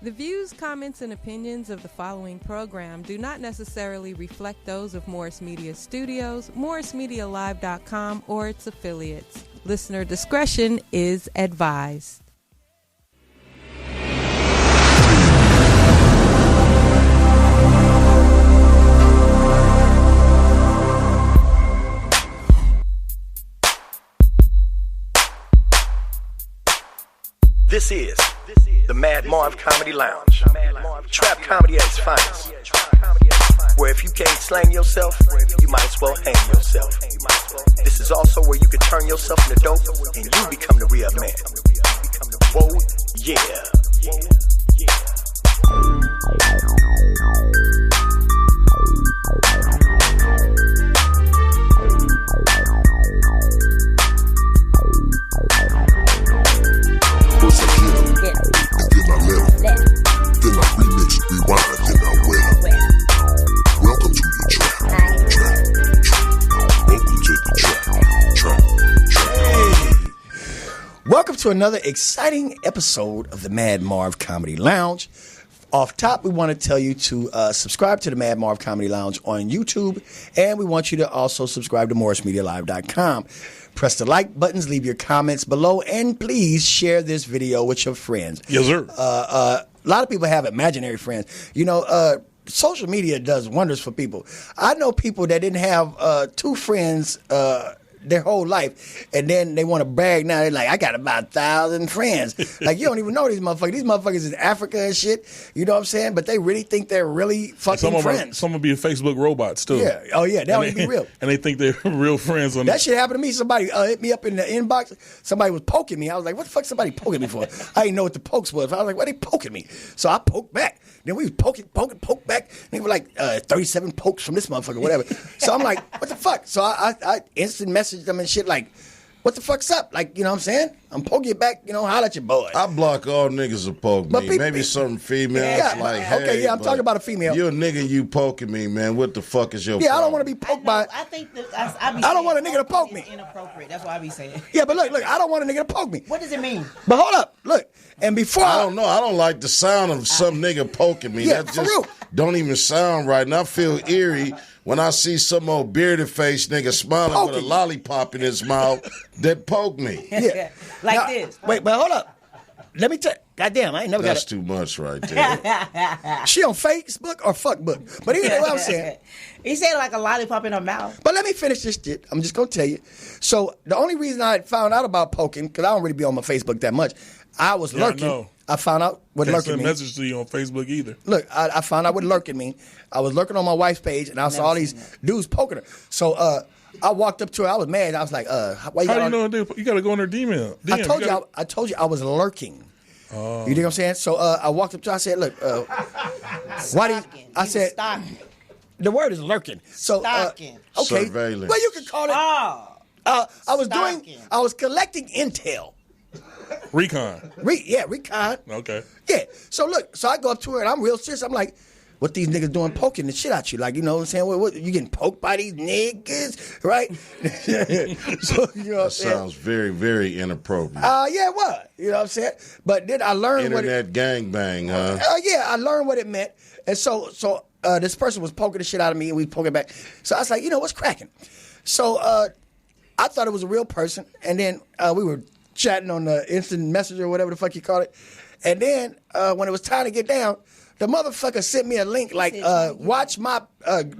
The views, comments, and opinions of the following program do not necessarily reflect those of Morris Media Studios, MorrisMediaLive.com, or its affiliates. Listener discretion is advised. This is the Mad Marv Comedy Lounge. Trap comedy at its finest. Where if you can't slang yourself, you might as well hang yourself. This is also where you can turn yourself into dope and you become the real man. Whoa, yeah. First I hit 'em, and then I let 'em. Then I remix, rewind, then I wet 'em. Welcome to the trap. Welcome to the trap. Hey. Welcome to another exciting episode of the Mad Marv Comedy Lounge. Off top, we want to tell you to subscribe to the Mad Marv Comedy Lounge on YouTube, and we want you to also subscribe to MorrisMediaLive.com. Press the like buttons, leave your comments below, and please share this video with your friends. Yes, sir. A lot of people have imaginary friends. You know, social media does wonders for people. I know people that didn't have two friends their whole life, and then they want to brag now. They're like, I got about 1,000 friends. Like, you don't even know these motherfuckers. These motherfuckers is Africa and shit. You know what I'm saying? But they really think they're really fucking friends. Some will be Facebook robots, too. Yeah. Oh, yeah. That don't even be real. And they think they're real friends. That shit happened to me. Somebody hit me up in the inbox. Somebody was poking me. I was like, what the fuck somebody poking me for? I didn't know what the pokes was. I was like, why they poking me? So I poked back. Then we was poke back. And they were like, 37 pokes from this motherfucker, whatever. So I'm like, what the fuck? So I instant messaged them and shit like, what the fuck's up? Like, you know what I'm saying? I'm poking you back, you know, holla at your boy. I block all niggas who poke me. Maybe some females like, hey. Okay, yeah, I'm talking about a female. You're a nigga, you poking me, man. What the fuck is your problem? I don't want to be poked by. I think that I don't want a nigga to poke me. Inappropriate. That's what I be saying. Yeah, but look, I don't want a nigga to poke me. What does it mean? But hold up, look. And before I don't know. I don't like the sound of some nigga poking me. Yeah, that for just real. don't even sound right. And I feel eerie when I see some old bearded face nigga smiling with a lollipop in his mouth that poke me. Yeah. Like now, this. Wait, but hold up. Let me tell you. Goddamn, I ain't never got That's too much right there. She on Facebook or fuckbook? But you know what I'm saying? He said like a lollipop in her mouth. But let me finish this shit. I'm just going to tell you. So the only reason I found out about poking, because I don't really be on my Facebook that much, I was lurking. I found out what Can't lurking send a means. message to you on Facebook either. Look, I found out what lurking means. I was lurking on my wife's page, and I saw all these dudes poking her. So I walked up to her. I was mad. I was like, why you How do you know? You got to go in her DM. I told you I was lurking. You know what I'm saying? So I walked up to her. I said, look, why do you... I said... Stalking. The word is lurking. So, Stalking. Okay. Surveillance. Well, you can call it... Stalking. I was collecting intel. Recon. Recon. Okay. Yeah. So look, I go up to her and I'm real serious. I'm like, what these niggas doing poking the shit out you? Like, you know what I'm saying? What you getting poked by these niggas, right? So, you know what I'm saying? Sounds very, very inappropriate. Yeah, it was. You know what I'm saying? But then I learned Internet gangbang, huh? Yeah, I learned what it meant. And so this person was poking the shit out of me and we poking back. So I was like, you know, what's cracking? So I thought it was a real person. And then we were chatting on the instant messenger or whatever the fuck you call it. And then when it was time to get down, the motherfucker sent me a link like, watch my,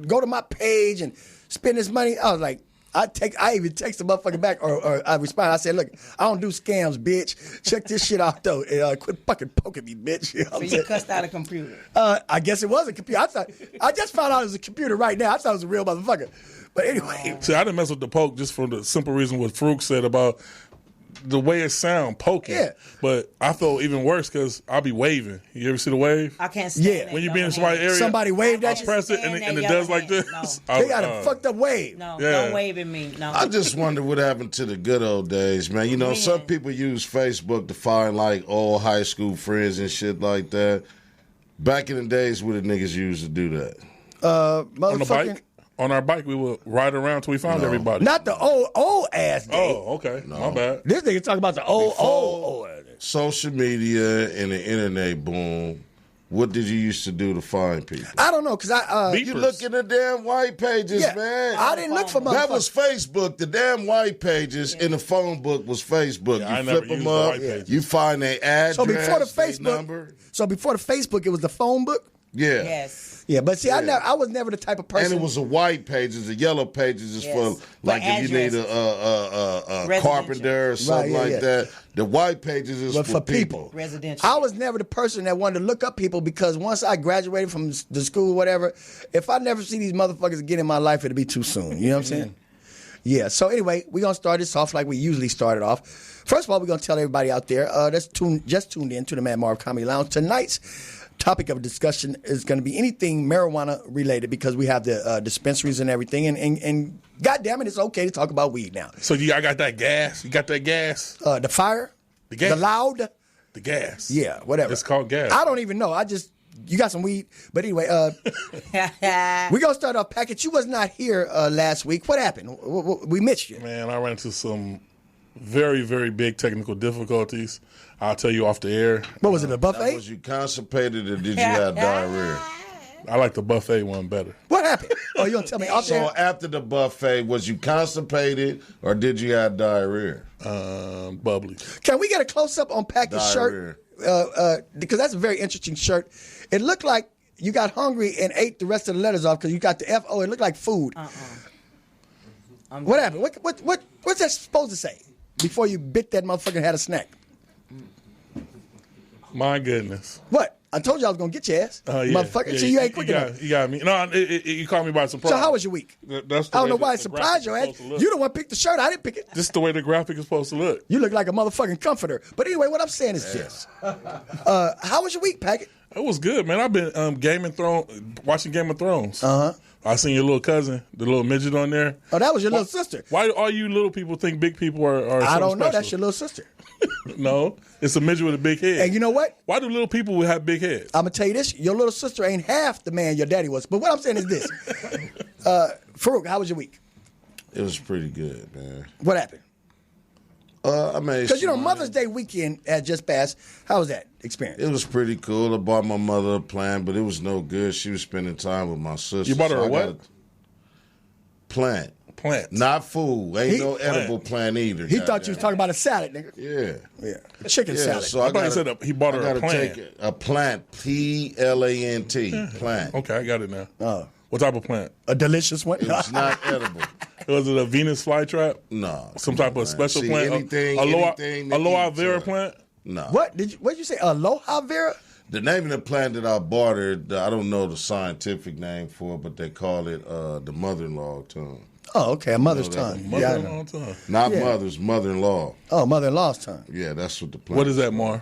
go to my page and spend this money. I was like, I even text the motherfucker back or I respond. I said, look, I don't do scams, bitch. Check this shit out though. And, quit fucking poking me, bitch. You know what I'm So you saying? cussed out a computer. I guess it was a computer. I just found out it was a computer right now. I thought it was a real motherfucker. But anyway. See, I didn't mess with the poke just for the simple reason what Farouk said about the way it sound, poking. Yeah. But I felt even worse because I'll be waving. You ever see the wave? I can't stand Yeah. that When you be in yellow somebody's hand. area, Somebody waved I at you. press it and Stand it that does yellow like hand. this. They got a fucked up wave. No, Yeah. don't wave at me. No. I just wonder what happened to the good old days, man. You know, some people use Facebook to find like old high school friends and shit like that. Back in the days, what did niggas used to do that? On the bike? On our bike, we would ride around till we found everybody. Not the old ass day. Oh, okay. My bad. This nigga talking about the old. Social media and the internet boom, What did you used to do to find people? I don't know, because You look in the damn white pages, yeah, man. I didn't look for motherfuckers. That was Facebook. The damn white pages in the phone book was Facebook. Yeah, I you never flip them used the up. white pages. You find their address, So before the their Facebook, number. it was the phone book. Yeah. Yes. Yeah, but see, I was never the type of person. And it was a white pages. The yellow pages is Yes. for like For if you need addresses. a Residential. carpenter or something Right, yeah, like yeah. that. The white pages is But for people. Residential. I was never the person that wanted to look up people, because once I graduated from the school, whatever, if I never see these motherfuckers again in my life, it'll be too soon. You know what I'm saying? Yeah. So anyway, we're gonna start this off like we usually started off. First of all, we're gonna tell everybody out there that's just tuned in to the Mad Marv Comedy Lounge. Tonight's topic of discussion is going to be anything marijuana related, because we have the dispensaries and everything, and God damn it, it's okay to talk about weed now. So I got that gas. You got that gas? The fire, The gas. the loud, The gas. yeah, whatever. It's called gas. I don't even know. You got some weed, but anyway, we gonna start off package. You was not here last week. What happened? We missed you. Man, I ran into some very, very big technical difficulties. I'll tell you off the air. What was it? A buffet? Was you constipated or did you have diarrhea? I like the buffet one better. What happened? Oh, you gonna tell me off So there? after the buffet, was you constipated or did you have diarrhea? Bubbly. Can we get a close up on Packett's shirt? Because that's a very interesting shirt. It looked like you got hungry and ate the rest of the letters off, because you got the F-O. It looked like food. What happened? What's that supposed to say before you bit that motherfucker and had a snack? My goodness. What? I told you I was gonna get your ass, motherfucker. Yeah, so you ain't quick enough. You got me. No, you caught me by surprise. So how was your week? That's the I don't way know why the it surprised your graphic ass. is supposed to look. You the one picked the shirt. I didn't pick it. This is the way the graphic is supposed to look. You look like a motherfucking comforter. But anyway, what I'm saying is this. How was your week, Packett? It was good, man. I've been watching Game of Thrones. Uh-huh. I seen your little cousin, the little midget on there. Oh, that was your little sister. Why do all you little people think big people are I don't know. special? That's your little sister. No, it's a midget with a big head. And you know what? Why do little people have big heads? I'm going to tell you this. Your little sister ain't half the man your daddy was. But what I'm saying is this. Farouk, how was your week? It was pretty good, man. What happened? I made Because, some Mother's money. Day weekend had just passed. How was that experience? It was pretty cool. I bought my mother a plant, but it was no good. She was spending time with my sister. You bought her so a I what? got plant. Plants. Not food. Ain't no Plant. edible plant either. He thought you was talking about a salad, nigga. Yeah. Yeah. A chicken Yeah, salad. so I I thought he gotta, said he bought her I a gotta plant. take a plant, P-L-A-N-T, plant. Okay, I got it now. Oh. What type of plant? A delicious one. It's not edible. Was it a Venus flytrap? No. Some type of special See, plant? anything- aloe anything to aloe eat, vera son. plant? No. What did you say? Aloha Vera? The name of the plant that I bought her, I don't know the scientific name for it, but they call it the mother-in-law tongue. Oh, okay. A mother's No, that- tongue. Yeah, I know. Mother-in-law tongue. Not Yeah. mother's, mother-in-law. Oh, mother-in-law's tongue. Yeah, that's what the plant What is that, Marv?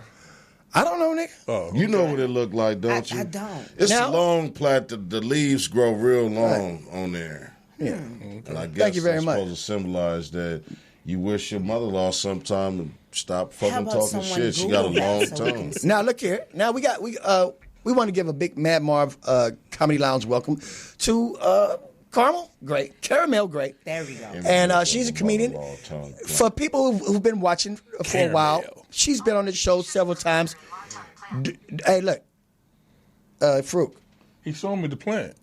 I don't know, nigga. Oh, You know what it look like, don't you? I don't. It's Now- a long plant. The leaves grow real long on there. Yeah. And I guess Thank you very that's much. supposed to symbolize that you wish your mother-in-law sometime to stop How fucking about talking someone shit. She got a Google long that so we tongue. can Now look here. Now we want to give a big Mad Marv Comedy Lounge welcome to Carmel Gray, Caramel Gray. There we go. And she's a comedian. Mother-in-law tongue. For people who've been watching for a while, Caramel. she's been on the show several times. Hey, look, Farouk. He's showing me the plant.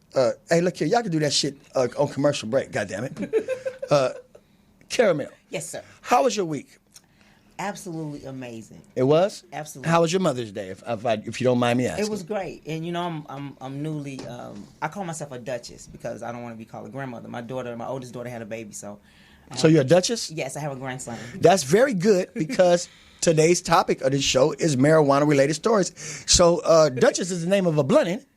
Hey, look here. Y'all can do that shit on commercial break. God damn it. Caramel. Yes, sir. How was your week? Absolutely amazing. It was. Absolutely. How was your Mother's Day? If you don't mind me asking. It was great, and I'm newly. I call myself a duchess because I don't want to be called a grandmother. My oldest daughter, had a baby, so. So you're a duchess? Yes, I have a grandson. That's very good because today's topic of this show is marijuana-related stories. So Duchess is the name of a blunt, ain't it?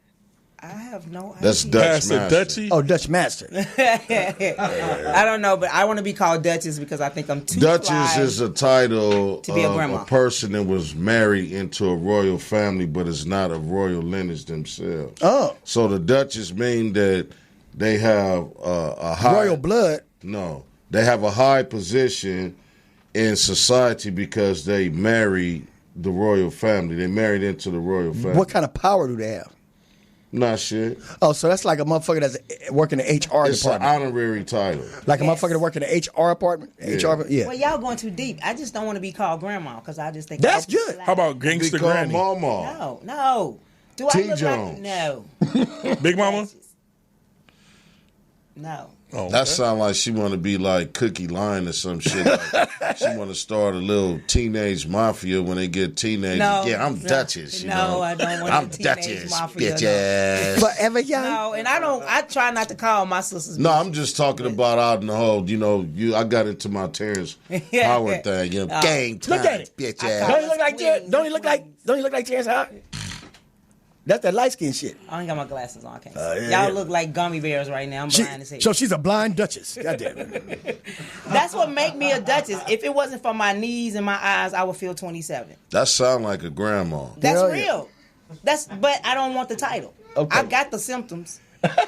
I have no idea. That's Dutch Pass the master. Dutchie. Oh, Dutch Master. I don't know, but I want to be called Duchess because I think I'm too Duchess fly. is a title To be a of grandma. a person that was married into a royal family, but is not a royal lineage themselves. Oh. So the Duchess mean that they have a high Royal blood. No, they have a high position in society because they married the royal family. They married into the royal family. What kind of power do they have? Not shit. Oh, so that's like a motherfucker that's working the HR It's an department. honorary title. Like a Yes. motherfucker that work in the HR department? HR, yeah. Well, y'all going too deep. I just don't want to be called grandma because I just think That's I'm good. fly. How about gangster Become granny? mama. No. Do I look like Jones. no? Big Mama? No. Oh, That okay. sound like she want to be like Cookie Line or some shit. Like she want to start a little teenage mafia when they get teenagers. No. Yeah, I'm no, Duchess. You no, know? I don't want I'm a teenage Duchess, mafia, bitches. Forever young. No, and I try not to call my sisters. No, bitches. I'm just talking about out in the whole. You know, I got into my Terrence Howard thing. You know, game time, Look at it. bitch. Don't he look like Don't he look like Terrence Howard? That's that light skin shit. I ain't got my glasses on. I can't see. Yeah, Y'all look like gummy bears right now. I'm blind as hell. So she's a blind duchess. God damn it. That's what make me a duchess. If it wasn't for my knees and my eyes, I would feel 27. That sound like a grandma. That's Hell yeah. real. But I don't want the title. Okay. I got the symptoms,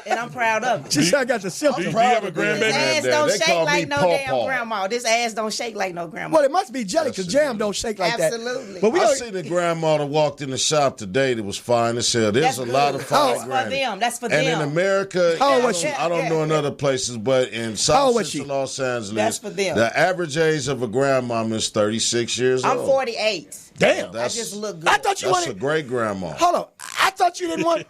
and I'm proud of it. She said I got the symptoms. Do you have a This grandbaby? ass They don't shake call me like no Paw damn Paw. grandma. This ass don't shake like no grandma. Well, it must be jelly because jam don't shake like Absolutely. that. But we I don't, seen a grandma that walked in the shop today that was fine as hell. There's That's a good. lot of fine That's for grannies. them. That's for And them. in America, How old was she? I don't know in other places, but in How South old was Central she? Los Angeles, That's for them. the average age of a grandmama is 36 years I'm old. 48. damn. I That's- just look good. I thought you That's a wanted. great grandma. Hold on. I thought you didn't want.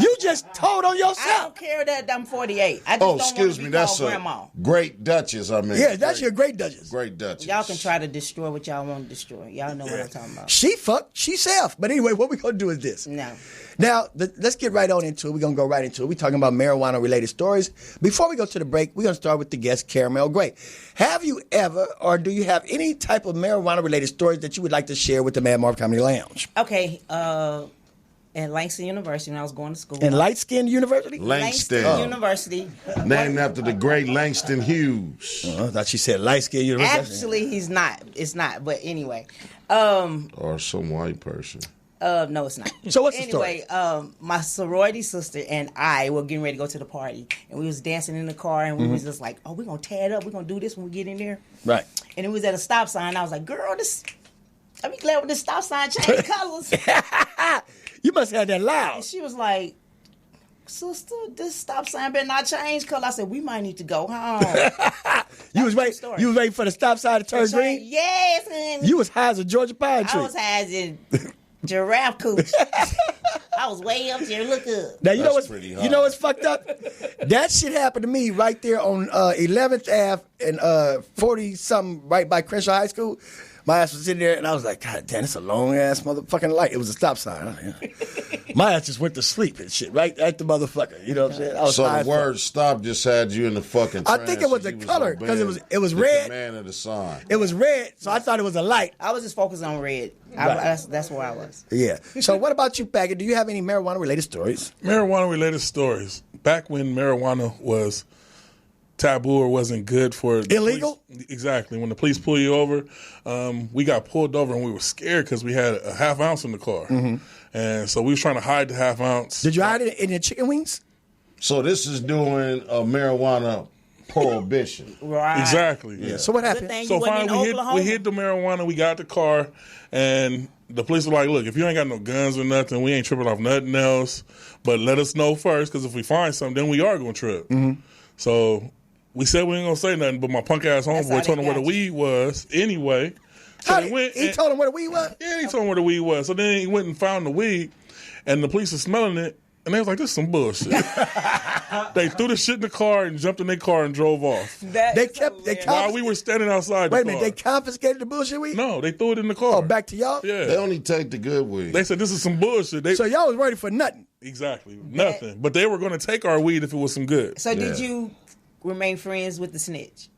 You just told on I yourself. don't care that I'm 48. I just Oh, don't excuse want to me. be That's called a grandma. great duchess. I mean, Yeah, that's your great duchess. great duchess. Y'all can try to destroy what y'all want to destroy. Y'all know what I'm talking about. She fucked. She self. But anyway, what we gonna do is this. No. Now, let's get right on into it. We're going to go right into it. We're talking about marijuana-related stories. Before we go to the break, we're going to start with the guest, Carmel Gray. Have you ever, or do you have any type of marijuana-related stories that you would like to share with the Mad Marv Comedy Lounge? Okay. At Langston University, when I was going to school. In Light Skin University? Langston. University. Named after the great Langston Hughes. I thought she said Light Skin University. Actually, he's not. It's not. But anyway. Or some white person. No, it's not. So what's the story? Anyway, my sorority sister and I were getting ready to go to the party, and we was dancing in the car, and we was just like, "Oh, we're gonna tear it up. We're gonna do this when we get in there." Right. And it was at a stop sign. I was like, "Girl, this. I'll be glad when this stop sign changed colors." You must have that loud. And she was like, "Sister, this stop sign better not change color." I said, "We might need to go home." You was waiting. story. You was waiting for the stop sign to turn green. Yes, honey. You was high as a Georgia pine tree. I was high as in giraffe cooch. I was way up there. Look up. Now you know That's what's pretty you high. know what's fucked up. That shit happened to me right there on 11th Ave and 40 something right by Crenshaw High School. My ass was sitting there and I was like, God damn, it's a long ass motherfucking light. It was a stop sign. My ass just went to sleep and shit right at the motherfucker. You know what I'm saying? I was So high the as word fuck. "stop" just had you in the fucking. I think it was the color, 'cause it was red. The man of the sign. It was red, so I thought it was a light. I was just focused on red. Right. That's where I was. Yeah. So what about you, Packard? Do you have any marijuana related stories? Marijuana-related stories. Back when marijuana was taboo or wasn't good for the Illegal? police- exactly. When the police pull you over, we got pulled over and we were scared because we had a half ounce in the car, and so we was trying to hide the half ounce. Did you hide it in your chicken wings? So this is doing a marijuana prohibition. Right. Exactly. Yeah. So what Good happened? thing So you wasn't in finally, Oklahoma. we hid the marijuana. We got the car, and the police were like, "Look, if you ain't got no guns or nothing, we ain't tripping off nothing else. But let us know first, because if we find something, then we are gonna trip." So we said we ain't gonna say nothing, but my punk ass That's how homeboy they told him where the got you. weed was anyway. So How they did- went. he and- told him where the weed was? Yeah, he told him where the weed was. So then he went and found the weed, and the police were smelling it, and they was like, "This is some bullshit." They threw the shit in the car and jumped in their car and drove off. They kept. They While we were standing outside the Wait a car. minute. They confiscated the bullshit weed? No, they threw it in the car. Oh, back to y'all? Yeah. They only take the good weed. They said this is some bullshit. They So y'all was ready for nothing. exactly nothing. But they were going to take our weed if it was some good. So did Yeah. you remain friends with the snitch?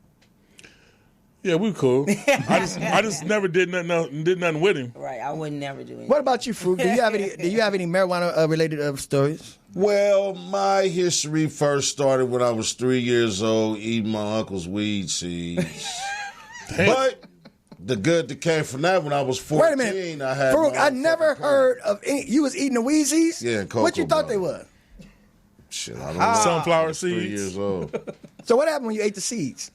Yeah, we were cool. I just never did nothing with him. Right. I would never do it. What about you, Fruit? Do you have any marijuana related stories? Well, my history first started when I was 3 years old, eating my uncle's weed seeds. But the good that came from that when I was 14, Wait a minute. I had. Farouk, my I own never fucking heard of any. You was eating the Wheezies? Yeah, and What you cocoa thought they butter. was? Shit, I don't know. Sunflower 3 seeds. years old. So what happened when you ate the seeds?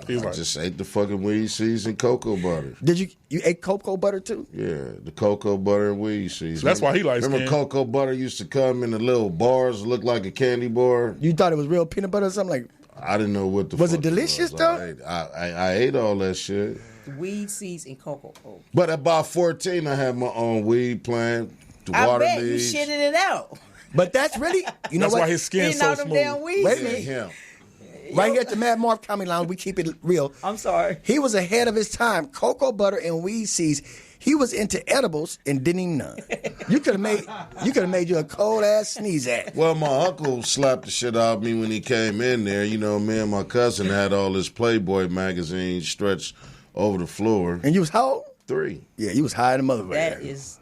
He was I like, just ate the fucking weed seeds and cocoa butter. Did you ate cocoa butter too? Yeah, the cocoa butter and weed seeds. So that's why he likes Remember skin. cocoa butter used to come in the little bars, look like a candy bar? You thought it was real peanut butter or something like? I didn't know what the Was fuck it delicious, though? I ate all that shit. Weed, seeds, and cocoa. Oh. But at about 14, I had my own weed plant. The I water bet leaves. you shitted it out. But that's really, you know That's what? why his skin's Eating so all them damn smooth. weeds. Wait a Yeah, minute. him. Right here at the Mad Marv Comedy Lounge, we keep it real. I'm sorry. He was ahead of his time. Cocoa butter and weed seeds. He was into edibles and didn't even know. You could have made you a cold ass sneeze at. Well, my uncle slapped the shit out of me when he came in there. You know, me and my cousin had all this Playboy magazine stretched over the floor. And you was how old? 3. Yeah, you was high in the motherfucker. That is.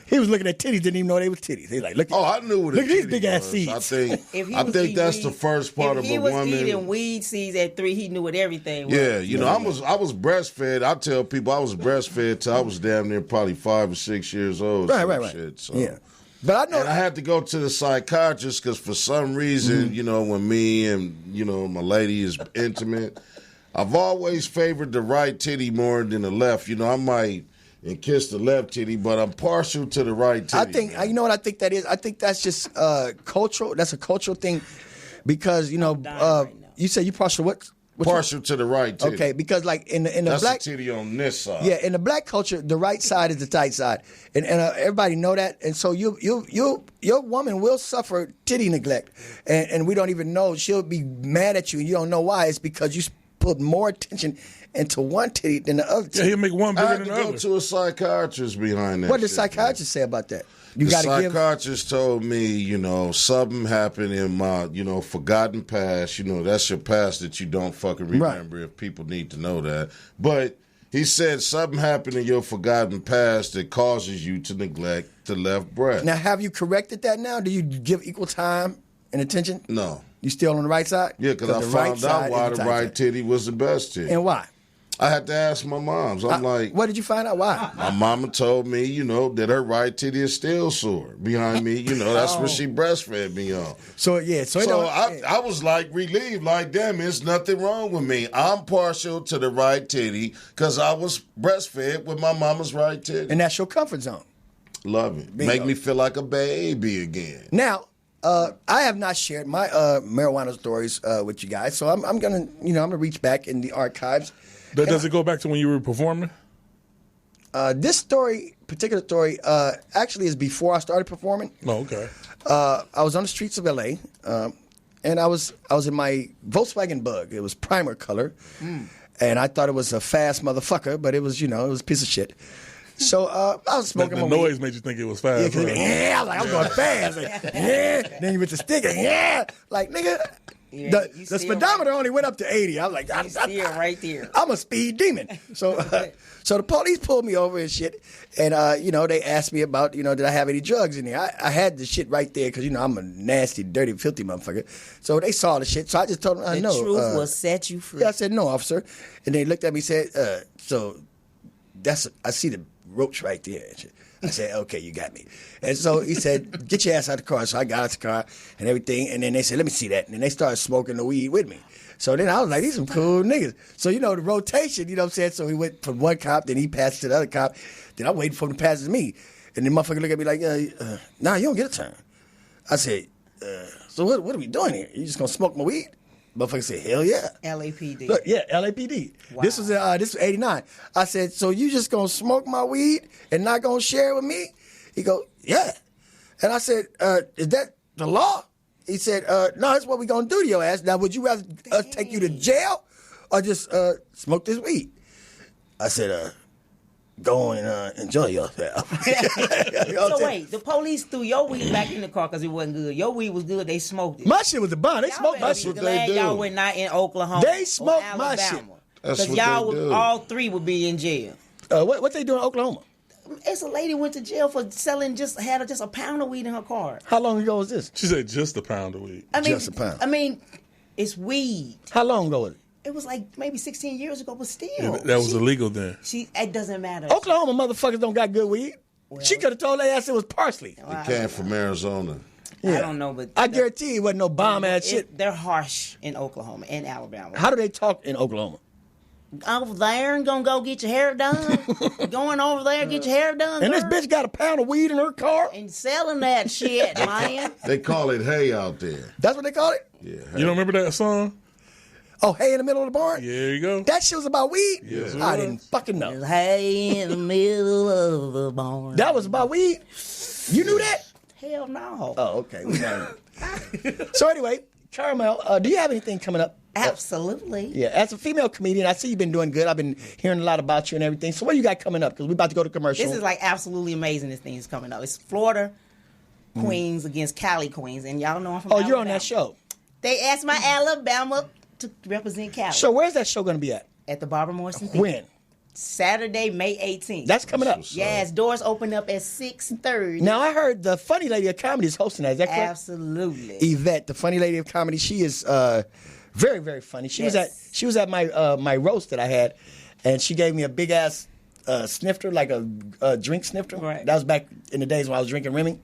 He was looking at titties, didn't even know they was titties. He like, look. Oh, I knew what Look a at these titty big ass was. seeds. I think If he was eating that's the weed- first part of if he a was woman. eating weed seeds at 3, he knew what everything was. Yeah, you know, I was breastfed. I tell people I was breastfed till I was damn near probably 5 or 6 years old. Right. Shit, so. Yeah. But I know. And I had to go to the psychiatrist because for some reason, you know, when me and, you know, my lady is intimate, I've always favored the right titty more than the left. You know, I might and kiss the left titty, but I'm partial to the right titty. I think, man. you know what I think that is? I think that's just cultural. That's a cultural thing because, you know, dying right now. you say you partial what? Which partial to the right titty. Okay, because like in the That's black the titty on this side. Yeah, in the black culture, the right side is the tight side, and everybody know that. And so your woman will suffer titty neglect, and we don't even know. She'll be mad at you, and you don't know why. It's because you put more attention into one titty than the other Yeah, titty. he'll make one I bigger had than to the go other. to a psychiatrist behind that. What did the shit, man. psychiatrist say about that? You The got to give. psychiatrist told me, you know, something happened in my, you know, forgotten past. You know, that's your past that you don't fucking remember if people need to know that. But he said something happened in your forgotten past that causes you to neglect the left breast. Now, have you corrected that now? Do you give equal time and attention? No. You still on the right side? Yeah, because I the right found side out why is the tight right side. titty was the best titty. And why? I had to ask my moms. I'm like, What did you find out? Why? my mama told me, you know, that her right titty is still sore behind me. You know, that's what she breastfed me on. So yeah, so, it So don't, I was like relieved, like, damn, there's nothing wrong with me. I'm partial to the right titty because I was breastfed with my mama's right titty. and that's your comfort zone. Love it. Bingo. Make me feel like a baby again. Now, I have not shared my marijuana stories with you guys, so I'm gonna, I'm gonna reach back in the archives. Does it go back to when you were performing? This particular story, actually is before I started performing. Oh, okay. I was on the streets of LA, and I was in my Volkswagen Bug. It was primer color, and I thought it was a fast motherfucker, but it was, it was a piece of shit. So I was smoking The my weed. noise made you think it was fast. Yeah, 'cause right? I was like, I'm going fast. Like, Then you with the sticker, like, nigga, Yeah, the you still speedometer only went up to 80. I was like, You still right there. I'm a speed demon. So so the police pulled me over and shit. And, they asked me about, did I have any drugs in there? I had the shit right there because, I'm a nasty, dirty, filthy motherfucker. So they saw the shit. So I just told them, The no. truth will set you free. Yeah, I said, no, officer. And they looked at me and said, so I see the roach right there. And shit. I said, okay, you got me. And so he said, get your ass out of the car. So I got out the car and everything. And then they said, let me see that. And then they started smoking the weed with me. So then I was like, these some cool niggas. So, the rotation, you know what I'm saying? So he went from one cop, then he passed to the other cop. Then I'm waiting for him to pass to me. And the motherfucker looked at me like, nah, you don't get a turn. I said, so what are we doing here? You just going to smoke my weed? Motherfucker said, hell yeah. LAPD. Look, yeah, LAPD. Wow. This was 89. I said, so you just gonna smoke my weed and not gonna share it with me? He go, yeah. And I said, is that the law? He said, no, that's what we gonna do to your ass. Now, would you rather us take you to jail or just smoke this weed? I said, go on and enjoy yourself. You know what I'm So saying? wait, the police threw your weed back in the car because it wasn't good. Your weed was good. They smoked it. My shit was a bomb. They Y'all smoked my better shit. be That's what they glad do. y'all were not in Oklahoma. They or smoked my Alabama. shit. That's Because what y'all they would, do. all 3 would be in jail. What they do in Oklahoma? It's a lady went to jail for selling just a pound of weed in her car. How long ago was this? She said just a pound of weed. I mean, Just a pound. I mean, it's weed. How long ago was it? It was like maybe 16 years ago, but still, Yeah, that was illegal then. It doesn't matter. Oklahoma motherfuckers don't got good weed. She could have told their ass it was parsley. It came from Arizona. I don't know, but I guarantee it wasn't no bomb ass shit. They're harsh in Oklahoma and Alabama. How do they talk in Oklahoma? Over there and gonna go get your hair done. Going over there get your hair done. And this girl. bitch got a pound of weed in her car? And selling that shit, man. They call it hay out there. That's what they call it? Yeah. You don't remember that song? Oh, hay in the middle of the barn? Yeah, there you go. That shit was about weed? Yes, it I was. didn't fucking know. Hey, in the middle of the barn. That was about weed? You knew that? Hell no. Oh, okay. We got it. So anyway, Carmel, do you have anything coming up? Absolutely. Yeah, as a female comedian, I see you've been doing good. I've been hearing a lot about you and everything. So what you got coming up? Because we're about to go to commercial. This is like absolutely amazing. This thing is coming up. It's Florida Queens against Cali Queens, and y'all know I'm from. Oh, Alabama. you're on that show. They asked my Alabama to represent Cali. So where's that show going to be at? At the Barbara Morrison Theater. When? Saturday, May 18th. That's coming up. Yes, doors open up at 6:30. Now I heard the funny lady of comedy is hosting that. Is that correct? Absolutely. Yvette, the funny lady of comedy, she is very, very funny. She was at my my roast that I had, and she gave me a big ass snifter, like a drink snifter. Right. That was back in the days when I was drinking Remy.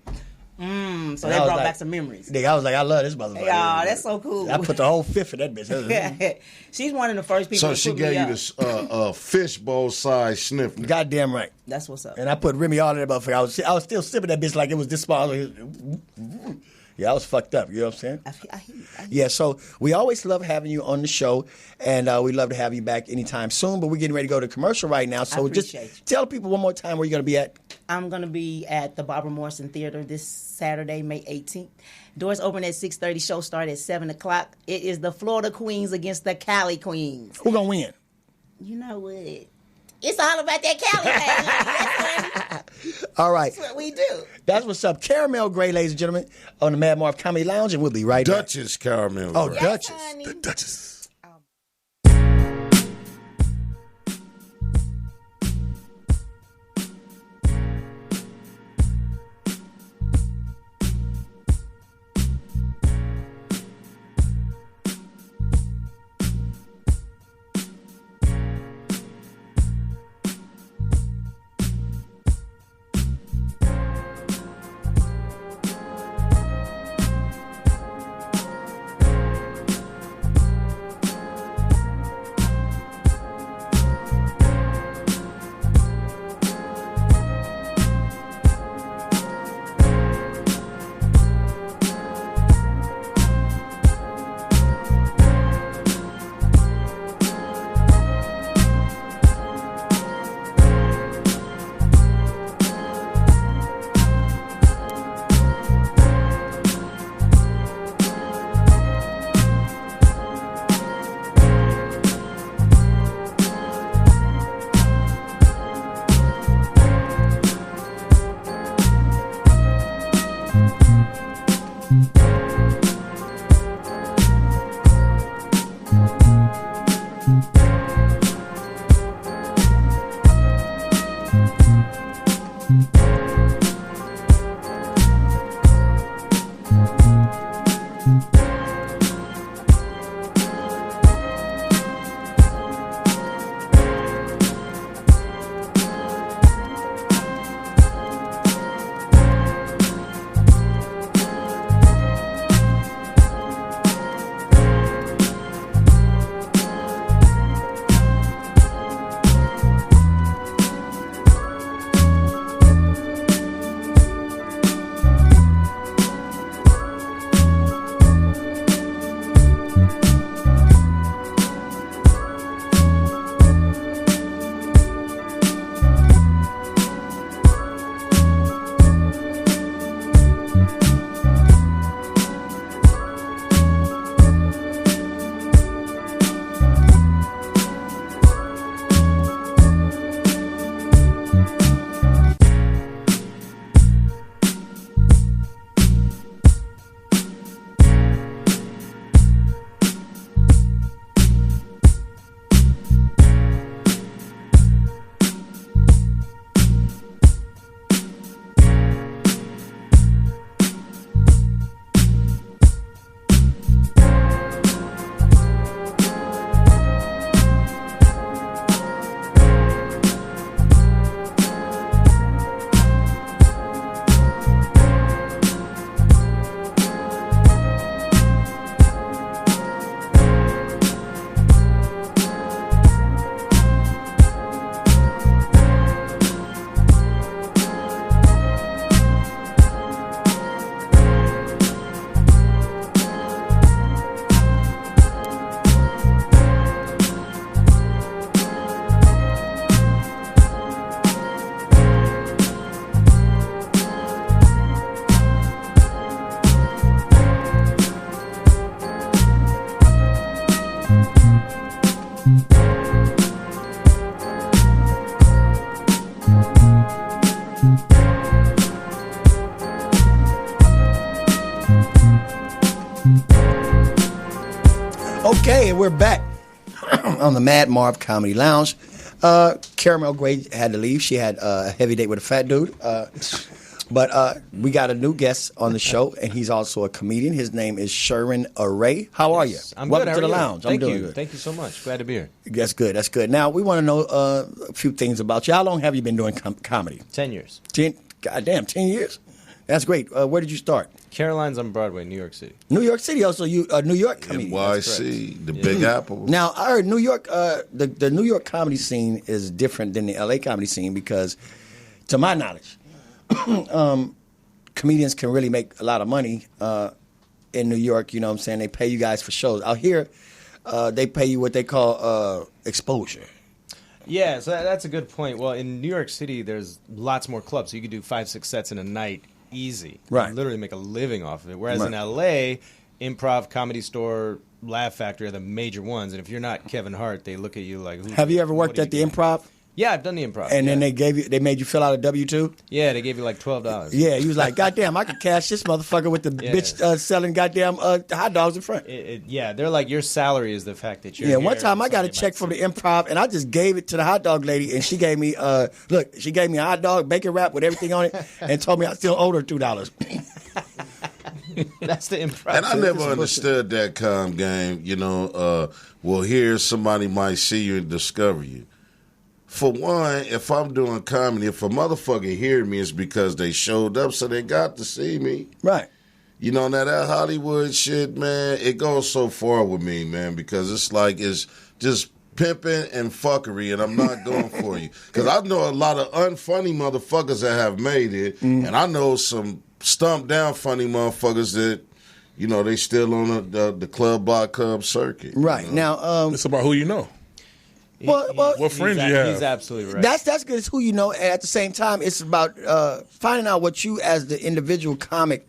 So And that I was brought like- back some memories. Nigga, I was like, I love this motherfucker. Yeah, that's so cool. I put the whole fifth in that bitch. She's one of the first people So to she put gave me you up. this fishbowl size sniffing. Goddamn right. That's what's up. And I put Remy all in that motherfucker. I was still sipping that bitch like it was this small. Yeah, I was fucked up. You know what I'm saying? I hear you. Yeah, so we always love having you on the show, and we'd love to have you back anytime soon. But we're getting ready to go to commercial right now. So just appreciate you. tell people one more time where you're going to be at. I'm going to be at the Barbara Morrison Theater this Saturday, May 18th. Doors open at 6:30. Show start at 7 o'clock. It is the Florida Queens against the Cali Queens. Who going to win? You know what? It's all about that Cali thing. All right. That's what we do. That's what's up. Carmel Gray, ladies and gentlemen, on the Mad Marv Comedy Lounge, and we'll be right back. Duchess Caramel. Oh, Gray. Duchess. honey. The Duchess. on the Mad Marv Comedy Lounge. Carmel Gray had to leave. She had a heavy date with a fat dude. But we got a new guest on the show, and he's also a comedian. His name is Sherman Array. How are you? I'm Welcome good. to the lounge. Thank I'm doing you. good. Thank you so much. Glad to be here. That's good. That's good. Now, we want to know a few things about you. How long have you been doing comedy? 10 years. 10 years? That's great. Where did you start? Caroline's on Broadway, New York City. New York City. Also, you a New York comedian. NYC, the Big Apple. Now, I heard New York, the New York comedy scene is different than the L.A. comedy scene because, to my knowledge, comedians can really make a lot of money in New York. You know what I'm saying? They pay you guys for shows. Out here, they pay you what they call exposure. Yeah, so that's a good point. Well, in New York City, there's lots more clubs, so you could do 5-6 sets in a night easy. Right. You literally make a living off of it. Whereas Right. in L.A., Improv, Comedy Store, Laugh Factory are the major ones, and if you're not Kevin Hart, they look at you like, Have you ever worked at the Improv? Yeah, I've done the Improv. And yeah. then they made you fill out a W-2? Yeah, they gave you like $12. Yeah, he was like, goddamn, I could cash this motherfucker with the bitch selling goddamn hot dogs in front. Yeah, they're like, your salary is the fact that you're Yeah, here one time and I got a somebody check might from see the Improv, and I just gave it to the hot dog lady, and she gave me a hot dog, bacon wrap with everything on it, and told me I still owed her $2. That's the Improv. And I never understood that game. You know, well, here somebody might see you and discover you. For one, if I'm doing comedy, if a motherfucker hear me, it's because they showed up, so they got to see me. Right. You know, now that Hollywood shit, man, it goes so far with me, man, because it's like it's just pimping and fuckery, and I'm not going for you. Because I know a lot of unfunny motherfuckers that have made it, and I know some stumped down funny motherfuckers that, you know, they still on the club by club circuit. Right. You know? Now, It's about who you know. well, What friends you have. He's absolutely right. that's good. It's who you know, and at the same time, it's about finding out what you, as the individual comic,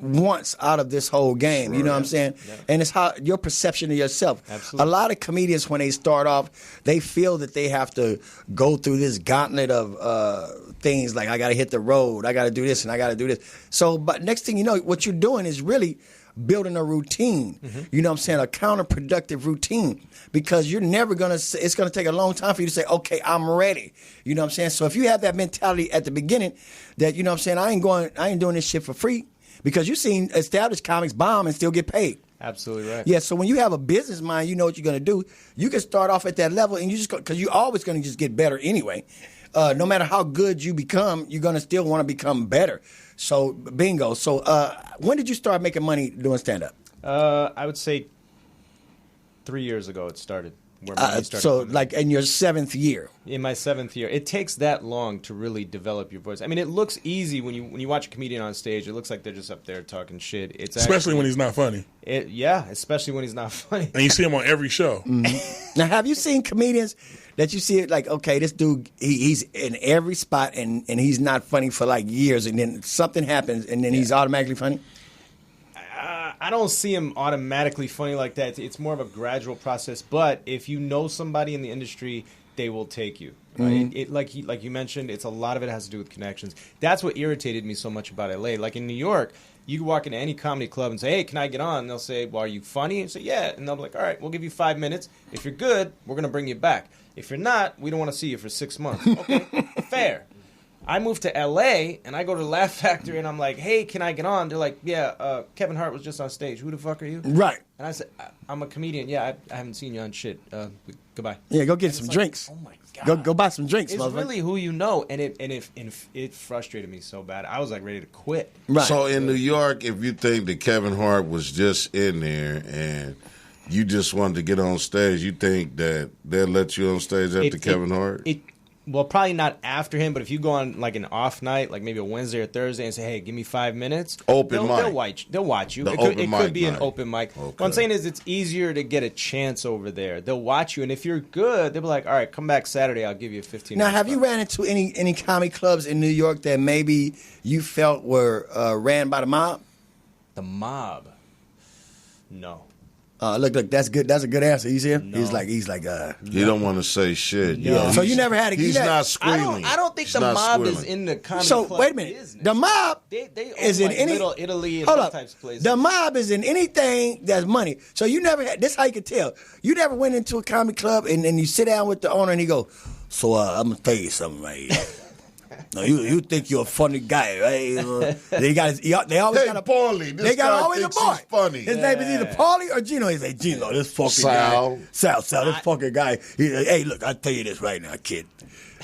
wants out of this whole game. You know what I'm saying? Yeah. And it's how your perception of yourself. Absolutely. A lot of comedians, when they start off, they feel that they have to go through this gauntlet of things like, I got to hit the road, I got to do this, and I got to do this. So, but next thing you know, what you're doing is really building a routine. You know what I'm saying? A counterproductive routine, because you're never going to, it's going to take a long time for you to say, okay, I'm ready. You know what I'm saying? So if you have that mentality at the beginning that, you know what I'm saying, I ain't doing this shit for free, because you've seen established comics bomb and still get paid. Absolutely right. Yeah, so when you have a business mind, you know what you're going to do. You can start off at that level, and you just, because you're always going to just get better anyway. No matter how good you become, you're going to still want to become better. So, bingo. So, when did you start making money doing stand-up? I would say 3 years ago it started. Where money started So, coming. like in your 7th year. In my 7th year. It takes that long to really develop your voice. I mean, it looks easy when you watch a comedian on stage. It looks like they're just up there talking shit. It's Especially when he's not funny. Yeah, especially when he's not funny. And you see him on every show. Now, have you seen comedians that you see it like, okay, this dude, he's in every spot and he's not funny for like years, and then something happens and then he's automatically funny? I don't see him automatically funny like that. It's more of a gradual process. But if you know somebody in the industry, they will take you. Right? Like you mentioned, it's a lot of it has to do with connections. That's what irritated me so much about LA. Like in New York, you can walk into any comedy club and say, "Hey, can I get on?" And they'll say, "Well, are you funny?" And say, "Yeah." And they'll be like, "All right, we'll give you 5 minutes. If you're good, we're going to bring you back. If you're not, we don't want to see you for 6 months." Okay, fair. I moved to L.A., and I go to the Laugh Factory, and I'm like, "Hey, can I get on?" They're like, "Yeah, Kevin Hart was just on stage. Who the fuck are you?" Right. And I said, "I'm a comedian. Yeah, I haven't seen you on shit. Goodbye." Yeah, go get some drinks. Oh, my God. Go buy some drinks, It's motherfucker. really who you know, and it frustrated me so bad. I was like ready to quit. Right. So in New York, if you think that Kevin Hart was just in there and you just wanted to get on stage, you think that they'll let you on stage after Kevin Hart? Well, probably not after him, but if you go on like an off night, like maybe a Wednesday or Thursday, and say, "Hey, give me 5 minutes," Open mic. They'll watch you. The It open could mic be an night. open mic. Okay. What I'm saying is, it's easier to get a chance over there. They'll watch you, and if you're good, they'll be like, "All right, come back Saturday. I'll give you 15." Now, have you ran into any comedy clubs in New York that maybe you felt were ran by the mob? The mob? No. Look, that's good. That's a good answer. You see him? No. He's like, He don't want to say shit. No. Yeah, So you never had a- He's you never- not squealing. I don't think He's the not mob is squealing. in the comedy So club wait a minute. business. The mob They is own, in like, any Little Italy and hold those up. types of places. The mob is in anything that's money. So you never had. This how you can tell. You never went into a comedy club and then you sit down with the owner and he go, "So I'm gonna tell you something right here. Now you think you're a funny guy, right? They always Hey, got a Paulie, this They got guy always a thinks boy. he's funny. His name is either Paulie or Gino. He say Gino, this fucking Sal. guy. Sal, this fucking guy. Hey, look, I tell you this right now, kid.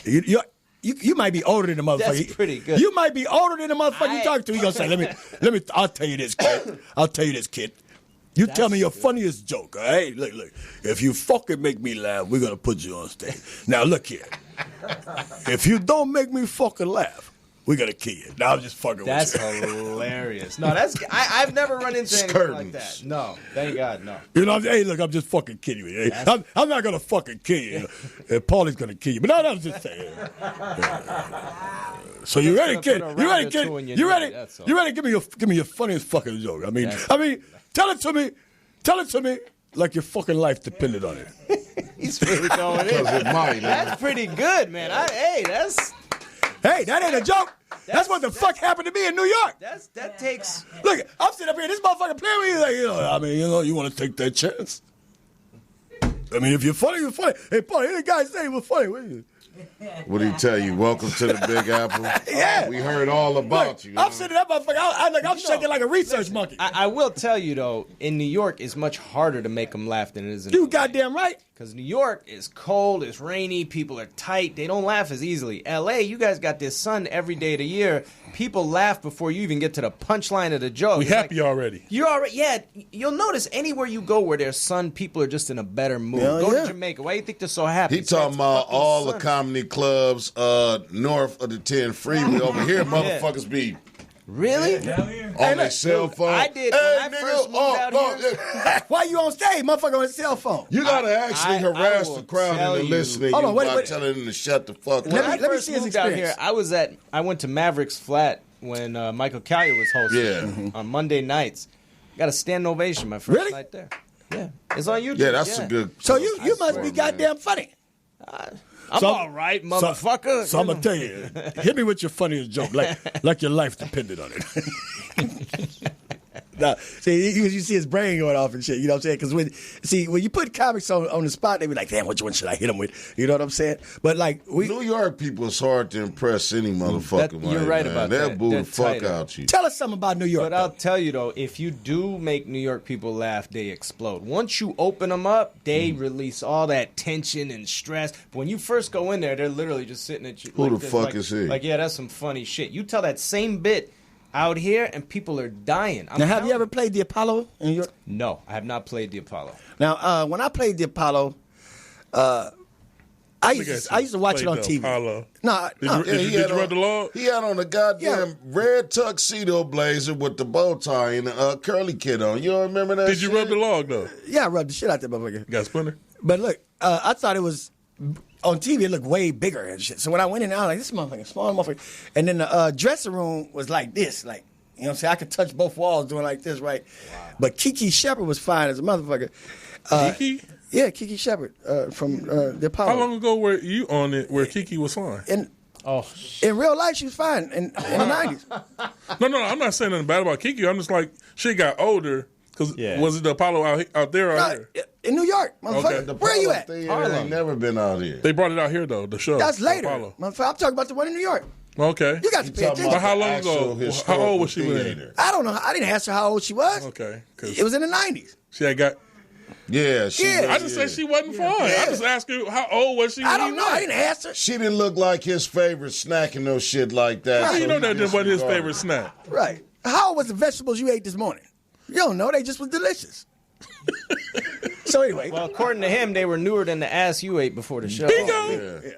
You might be older than the motherfucker. That's pretty good. You might be older than the motherfucker you talk to. He gonna say, let me. I'll tell you this, kid. I'll tell you this, kid. You tell me your funniest joke, all right? Look. If you fucking make me laugh, we're gonna put you on stage. Now look here. If you don't make me fucking laugh, we're gonna kill you. Now I'm just fucking That's with you. hilarious. No, I've never run into anything like that. Curtains. No, thank God, no. You know, hey, look, I'm just fucking kidding you. Hey, I'm not gonna fucking kill you. Paulie's gonna kill you. But no, I'm just saying. So you ready, kid? Put a You round ready, or kid? two in your You knee, ready? that's all. You ready? Give me your funniest fucking joke. I mean, tell it to me. Tell it to me like your fucking life depended on it. He's really going in. Because it might. That's pretty good, man. That's Hey, that ain't a joke. That's what the fuck happened to me in New York. that takes. Look, I'm sitting up here. This motherfucker playing with you. Like, you want to take that chance? I mean, if you're funny, you're funny. Hey, Paulie, the guy say he was funny. What did he tell you? Welcome to the Big Apple. Yeah. We heard all about Look, you. I'm sitting that motherfucker. I'm shaking like a research monkey. I will tell you though, in New York, it's much harder to make them laugh than it is in You LA. goddamn right. Because New York is cold, it's rainy, people are tight, they don't laugh as easily. LA, you guys got this sun every day of the year. People laugh before you even get to the punchline of the joke. We It's happy already. You're already, yeah. You'll notice anywhere you go where there's sun, people are just in a better mood. Hell Go yeah. to Jamaica. Why do you think they're so happy? He talking It's about fucking all the sun. comedy clubs north of the 10 freeway. Over here, motherfuckers be Really? on their cell phone. I did when I first moved out here. yeah. Why you on stage, motherfucker, on his cell phone? You gotta actually I harass will the crowd tell into you. listening Hold you on, wait, by wait. telling them to shut the fuck When up. I me first see his moved out here, experience. I went to Maverick's flat when Michael Collier was hosting Yeah. on Monday nights. Got a standing ovation my first Really? night there. Yeah, it's on YouTube. Yeah, that's a good. So you must be goddamn funny. I'm So- all right, motherfucker. So I'm gonna tell you, hit me with your funniest joke, like your life depended on it. Now, see, you see his brain going off and shit. You know what I'm saying? Because when you put comics on the spot, they be like, "Damn, which one should I hit him with?" You know what I'm saying? But like New York people is hard to impress any motherfucker. You're like, right man. about They'll that. boo They're the fuck tighter. out you. tell us something about New York. But I'll tell you though, if you do make New York people laugh, they explode. Once you open them up, they release all that tension and stress. But when you first go in there, they're literally just sitting at you. Who like the this, fuck like, is he? Like, yeah, that's some funny shit. You tell that same bit out here, and people are dying. Now, have you ever played the Apollo in New York? No, I have not played the Apollo. Now, when I played the Apollo, I used to watch it on TV. Apollo. No, Did you run the log? He had on a goddamn red tuxedo blazer with the bow tie and a curly kid on. You don't remember that? Did you shit? rub the log though? yeah, I rubbed the shit out that motherfucker. You got a splinter? But look, I thought it was on TV. It looked way bigger and shit. So when I went in, I was like, "This motherfucker, small motherfucker." And then the dressing room was like this, like you know what I'm saying. I could touch both walls doing like this, right? Wow. But Kiki Shepard was fine as a motherfucker. Kiki? Yeah, Kiki Shepard from the Apollo. How long ago were you on it where Kiki was fine? In real life, she was fine in the 90s. No, I'm not saying nothing bad about Kiki. I'm just like, she got older. Because was it the Apollo out there or out here? In New York, motherfucker. Okay. Where are you at? They ain't never been out here. They brought it out here, though, the show. That's later. Apollo. Motherfucker, I'm talking about the one in New York. Okay. You got to pay attention. But how long Actual ago? How historical old was she when? theater. I don't know. I didn't ask her how old she was. Okay. 'Cause It was in the 90s. she had got... Yeah, Yeah. I just said she wasn't fine. I just asked her how old was she when I he don't know. I went? didn't ask her. She didn't look like his favorite snack and no shit like that. How so you know he that wasn't his disregarded. favorite snack? Right. How old was the vegetables you ate this morning? You don't know. They just was delicious. So anyway. Well, according to him, they were newer than the ass you ate before the show. Bingo! Yeah.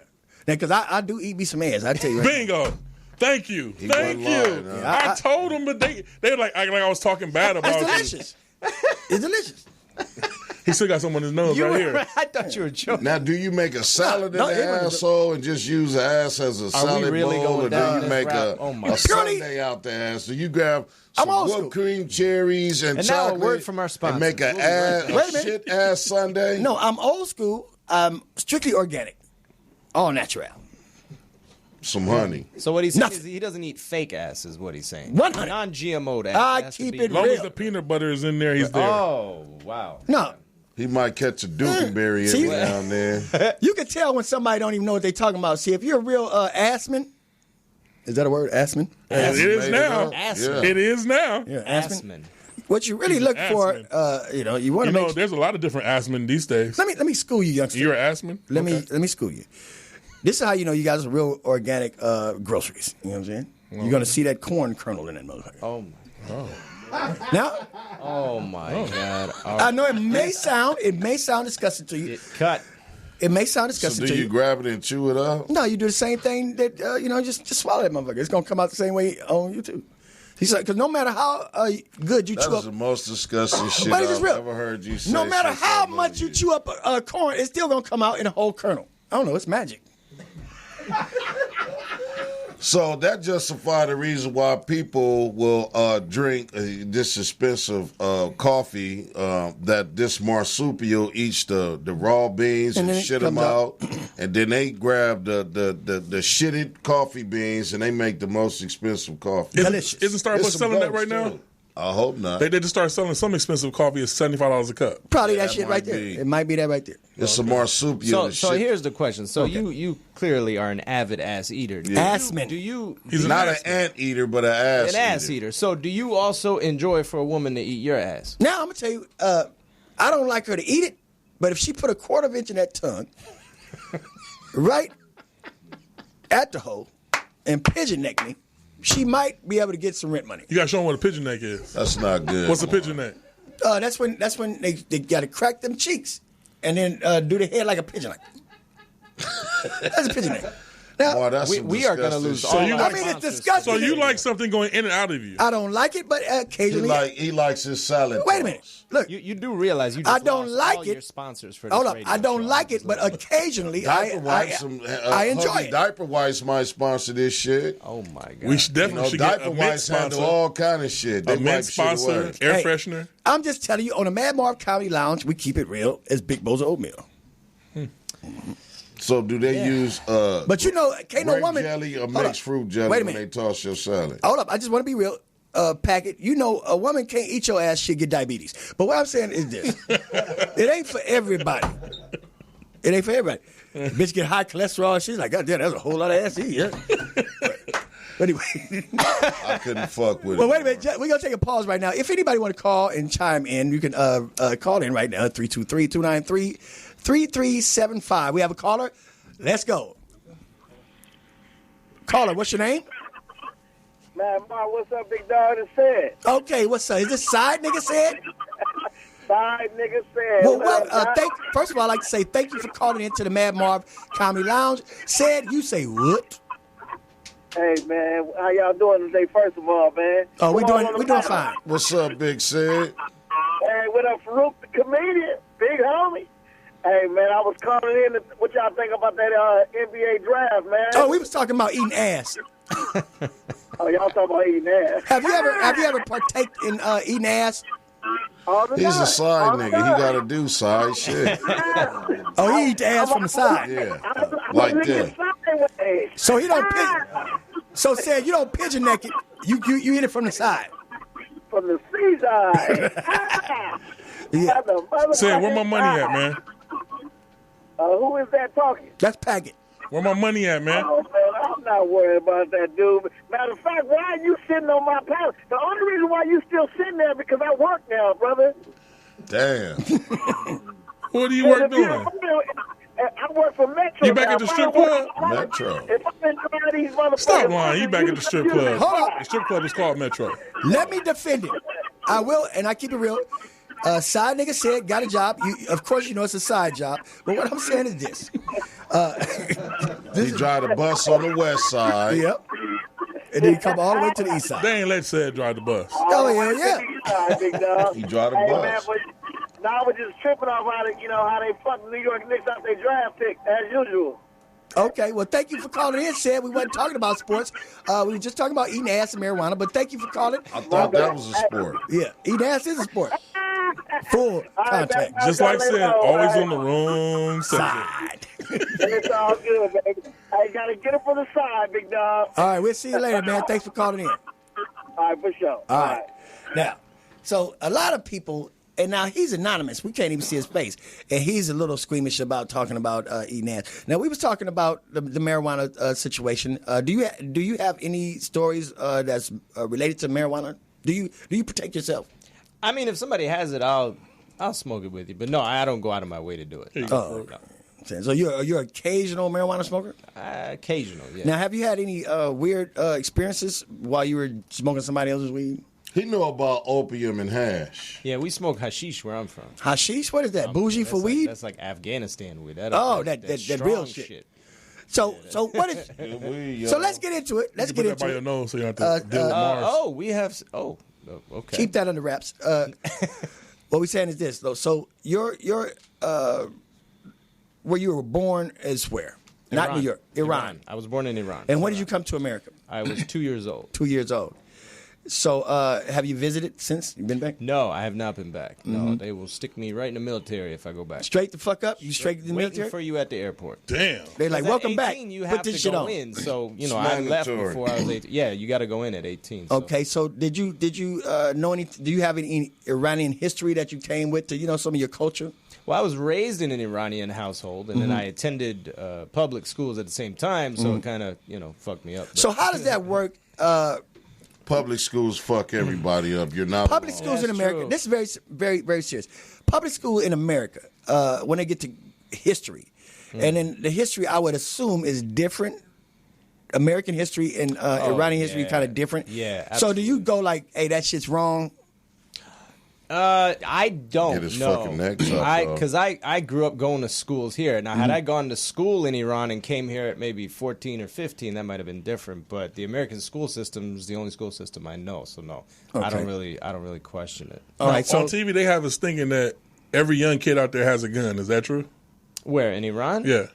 Because I do eat me some ass. I tell you right. Bingo! Thank you. Thank wasn't you. lying, huh? I told them, but they were like I was talking bad about It's you. delicious. It's delicious. He still got some on his nose right here. I thought you were joking. Now, do you make a salad No, in the it was- asshole and just use the ass as a salad really bowl, going or down do you this make route? a, Oh my a God. sundae out the ass? Do you grab some old whipped school. cream, cherries, and And now a chocolate word from our sponsor. and make We'll be a Wait a minute. shit ass sundae? No, I'm old school. I'm strictly organic, all natural. Some honey. So what he's saying Nothing. is he doesn't eat fake ass, is what he's saying. 100. Non-GMO ass. I has to keep be- it As long as real. the peanut butter is in there, he's there. Oh wow. No, He might catch a dookenberry See? every now and then. you can tell when somebody don't even know what they're talking about. See, if you're a real assman, is that a word, assman? it is Made now. up. Assman. Yeah. It is now. Yeah, assman. Assman. What you really look for, Assman. you want You to know, make. there's a lot of different assmen these days. Let me school you, youngster. You're an assman? Let me school you. This is how you know you guys are real organic groceries. You know what I'm saying? You're gonna see that corn kernel in that motherfucker. Oh my. Now, Oh my God. Oh, I know it may sound disgusting to you. it cut. It may sound So disgusting do to you you. grab it and chew it up? No, you do the same thing that just swallow that motherfucker. It's gonna come out the same way on you too. He's like, because no matter how good you That chew is up, the most disgusting shit but it's I've real. ever heard you say. No matter since how I know much you chew up corn, it's still gonna come out in a whole kernel. I don't know. It's magic. So that justifies the reason why people will drink this expensive coffee that this marsupial eats the raw beans And and then it shit them comes out, and then they grab the shitted coffee beans and they make the most expensive coffee. Delicious. Isn't Starbucks It's some selling that ghosts, right now? too. I hope not. They just started selling some expensive coffee at $75 a cup. Probably Yeah, that that shit might right there. be. It might be that right there. It's a marsupial. So shit. here's the question. So you clearly are an avid ass eater. Assman. Do you He's an not an assman. ant eater, but an ass an ass eater? So do you also enjoy for a woman to eat your ass? Now I'm gonna tell you, I don't like her to eat it, but if she put a quarter of inch in that tongue, right at the hole, and pigeon neck me, she might be able to get some rent money. You got to show them what a pigeon neck is. That's not good. What's a pigeon neck? That's when they got to crack them cheeks and then do the head like a pigeon. Like that's a pigeon neck. Now, Boy, that's We some are going to disgusting lose shit. all you our like- I mean, it's sponsors. disgusting. So you like something going in and out of you. I don't like it, but occasionally. He likes his salad. Wait a minute. Look, You do realize you just I don't lost like all it. your sponsors for this hold up. radio I don't show. like it, but occasionally Diaper wipes, I enjoy Huggy it. Diaper wipes might sponsor this shit. Oh my God. We should definitely should get Diaper a mint wipes handle sponsor. all kind of shit. They A mint wipe shit sponsor, away. air Hey. freshener. I'm just telling you, on the Mad Marv Comedy Lounge, we keep it real as big bowls of oatmeal. So do they use But you know, can't no grape woman jelly or Hold mixed up. fruit jelly Wait a when they minute. toss your salad? Hold up. I just want to be real. Packet. You know, a woman can't eat your ass, she'll get diabetes. But what I'm saying is this: it ain't for everybody. It ain't for everybody. Bitch get high cholesterol. She's like, God damn, that's a whole lot of ass to eat. Yeah. But anyway. I couldn't fuck with Well, it. wait a minute. We're going to take a pause right now. If anybody want to call and chime in, you can call in right now, 323-293-3375. We have a caller. Let's go. Caller, what's your name? Man, Marv, what's up, big dog? It said. Okay, what's up? Is this side nigga said? Side nigga said. Well, What up, dog? first of all, I'd like to say thank you for calling into the Mad Marv Comedy Lounge. Said, you say what? Hey, man, how y'all doing today, first of all, man? Oh, we're Come on doing on the fine. line. What's up, Big Sid? Hey, what up, Farouk, the comedian? Big homie. Hey, man, I was calling in. What y'all think about that NBA draft, man? Oh, we was talking about eating ass. Oh, y'all talking about eating ass. Have you ever partake in eating ass? All the He's time. a side All the nigga. He time. got to do side shit. Oh, he eat the ass from the side. Yeah, I'm like a nigga that. sideways. So he don't pigeon. So said you don't pigeon neck it. You eat it from the side. From the seaside. Yeah, Say, where my money at, man? Who is that talking? that's Packet. Where my money at, man? Oh, man, I'm not worried about that, dude. Matter of fact, why are you sitting on my panel? The only reason why you still sitting there because I work now, brother. Damn. What are you work doing? I work for Metro. You back at the strip club? Metro. If I'm in these motherfuckers, Stop lying. You back at the strip club. Hold on. The strip club is called Metro. Let me defend it. I will, and I keep it real. Side nigga said, got a job. Of course, you know it's a side job. But what I'm saying is this. He drive the bus on the west side. Yep. And then you come all the way to the east side. They ain't let said drive the bus. Oh, hell yeah. Big dog. He drive the Hey, bus. man, but I was just tripping off how they fucked the New York Knicks out their draft pick as usual. Okay, well, thank you for calling in, Shed. We wasn't talking about sports. We were just talking about eating ass and marijuana, but thank you for calling. I thought that was a sport. Yeah, eating ass is a sport. Full contact. Just like said, always on the wrong Side. It's all good, baby. I got to get it from the side, big dog. All right, we'll see you later, man. Thanks for calling in. All right, for sure. All right. Now, so a lot of people, and now he's anonymous. We can't even see his face. And he's a little squeamish about talking about eating ass. Now, we was talking about the marijuana situation. Do you have any stories that's related to marijuana? Do you protect yourself? I mean, if somebody has it, I'll smoke it with you. But no, I don't go out of my way to do it. Oh, no. So you're an occasional marijuana smoker? Occasional, yeah. Now, have you had any weird experiences while you were smoking somebody else's weed? He knew about opium and hash. Yeah, we smoke hashish where I'm from. Hashish? What is that? Bougie for weed? That's like Afghanistan weed. That real shit. So what is? So let's get into it. Let's you get put that by into your it. nose so you don't have to deal with Marv. We have. Okay. Keep that under wraps. What we're saying is this, though. So your where you were born is where? Not New York. Iran. I was born in Iran. And when did you come to America? I was 2 years old. 2 years old. So have you visited since? You been back? No, I have not been back. No, they will stick me right in the military if I go back. Straight the fuck up? You straight to the Waiting military? for you at the airport. Damn. They're like, welcome back. You Put have this to shit go on. in. So, It's I left mandatory. before I was 18. Yeah, you got to go in at 18. So. Okay, so did you know any? Do you have any Iranian history that you came with to some of your culture? Well, I was raised in an Iranian household, and then I attended public schools at the same time, so it kind of, fucked me up. But. So how does that work? Public schools fuck everybody up. You're not Public alone. schools in That's America. true. This is very, very, very serious. Public school in America, when they get to history, and then the history, I would assume, is different. American history and Iranian history kind of different. Yeah, So do you go like, hey, that shit's wrong? I don't Get his know. fucking neck chopped Because I grew up going to schools here. Now, had I gone to school in Iran and came here at maybe 14 or 15, that might have been different. But the American school system is the only school system I know. So no, Okay. I don't really question it. All right. So on TV, they have us thinking that every young kid out there has a gun. Is that true? Where in Iran? Yeah.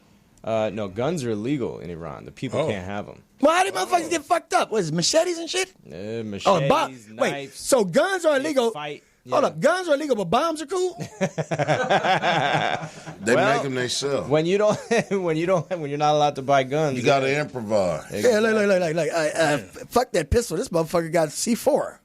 No, guns are illegal in Iran. The people can't have them. well, how did motherfuckers get fucked up? What is it, machetes and shit? Machetes, Wait. knives. So guns are illegal. Fight. Hold Yeah. up. Guns are illegal, but bombs are cool. They make them themselves. When you're not allowed to buy guns, You got to improvise. Yeah, look. Fuck that pistol. This motherfucker got C4.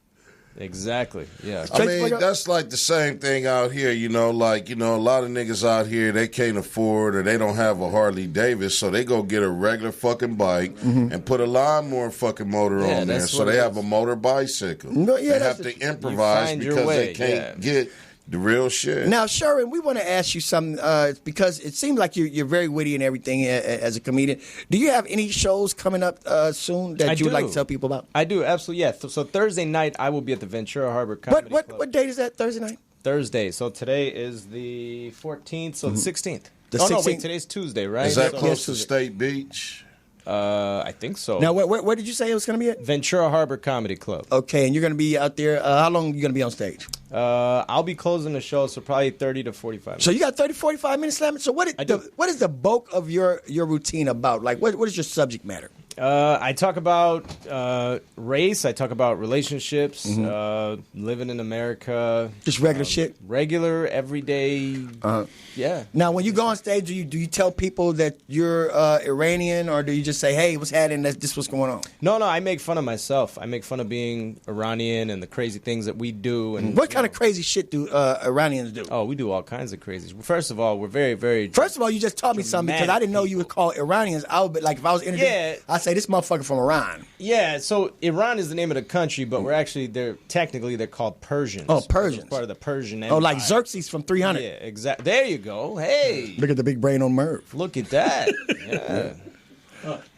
Exactly. Yeah. I mean, that's like the same thing out here, a lot of niggas out here, they can't afford or they don't have a Harley Davidson, so they go get a regular fucking bike and put a lawnmower fucking motor on there, that's so what they it have is. a motor bicycle. No, yeah, they that's have to You improvise find your because way, they can't yeah. get the real shit. Now, Sharon, we want to ask you something because it seems like you're very witty and everything as a comedian. Do you have any shows coming up soon that I you would like do. to tell people about? I do, absolutely, yeah. So Thursday night, I will be at the Ventura Harbor Comedy Club. What date is that? Thursday night? Thursday. So today is the 14th, so the 16th. The No, 16th. wait, today's Tuesday, right? Is that So- close to State Beach? I think so. Now, where did you say it was going to be at? Ventura Harbor Comedy Club. Okay, and you're going to be out there. How long are you going to be on stage? I'll be closing the show, so probably 30 to 45 minutes. So you got 30, 45 minutes slamming. So what is the bulk of your routine about? Like, what is your subject matter? I talk about race. I talk about relationships, living in America. Just regular shit? Regular, everyday. Yeah. Now, when you go on stage, do you tell people that you're Iranian, or do you just say, "Hey, what's happening? This what's going on"? No, I make fun of myself. I make fun of being Iranian and the crazy things that we do. And What kind of crazy shit do Iranians do? Oh, we do all kinds of crazy. First of all, we're very, very. First of all, you just taught me something because I didn't know you would call Iranians. I would be like, if I was interviewing, Yeah. I'd say this motherfucker from Iran. Yeah, so Iran is the name of the country, but they're called Persians. Oh, Persians. It's part of the Persian Empire. Oh, like Xerxes from 300. Yeah, exactly. There you go. Hey, Look at the big brain on Merv. look at that. Yeah.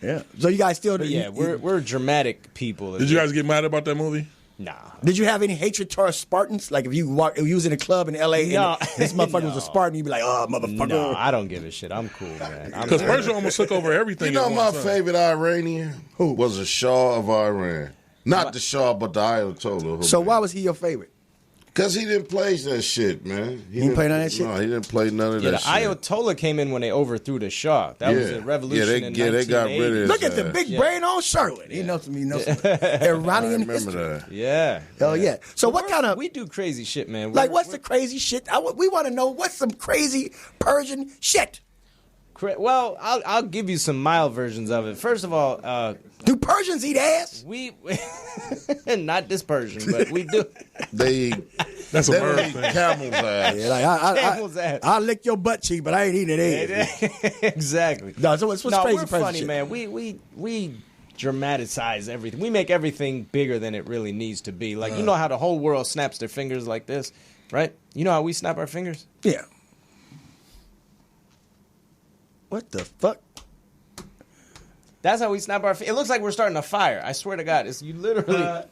Yeah. So you guys still? But yeah, we're dramatic people. Did you guys get mad about that movie? Nah. Did you have any hatred towards Spartans? Like if you was in a club in L.A. No. and this motherfucker was a Spartan, you'd be like, "Oh, motherfucker." No, I don't give a shit. I'm cool, man. Because Persia almost took over everything. You know at my one time. favorite Iranian? Who? Was the Shah of Iran. Not the Shah, but the Ayatollah. So why was he your favorite? Because he didn't play that shit, man. He didn't play none of that shit? No, he didn't play none of Yeah, that the shit. Ayatollah came in when they overthrew the Shah. That was a revolution in they got rid of his Look at the big brain on Sherwood. He knows some Iranian history. That. Yeah. Hell yeah. So what kind of... We do crazy shit, man. what's the crazy shit? We want to know what's some crazy Persian shit. Well, I'll give you some mild versions of it. First of all, do Persians eat ass? We not this Persian, but we do. That's a They bird don't eat thing. camel's ass. Yeah, Camel's ass. I'll lick your butt cheek, but I ain't eating it ass. Exactly. No, so what's crazy we're Persian funny, shit? man. We dramatize everything. We make everything bigger than it really needs to be. Like, you know how the whole world snaps their fingers like this, right? You know how we snap our fingers? Yeah. What the fuck? That's how we snap our fingers. It looks like we're starting a fire. I swear to God. It's you literally...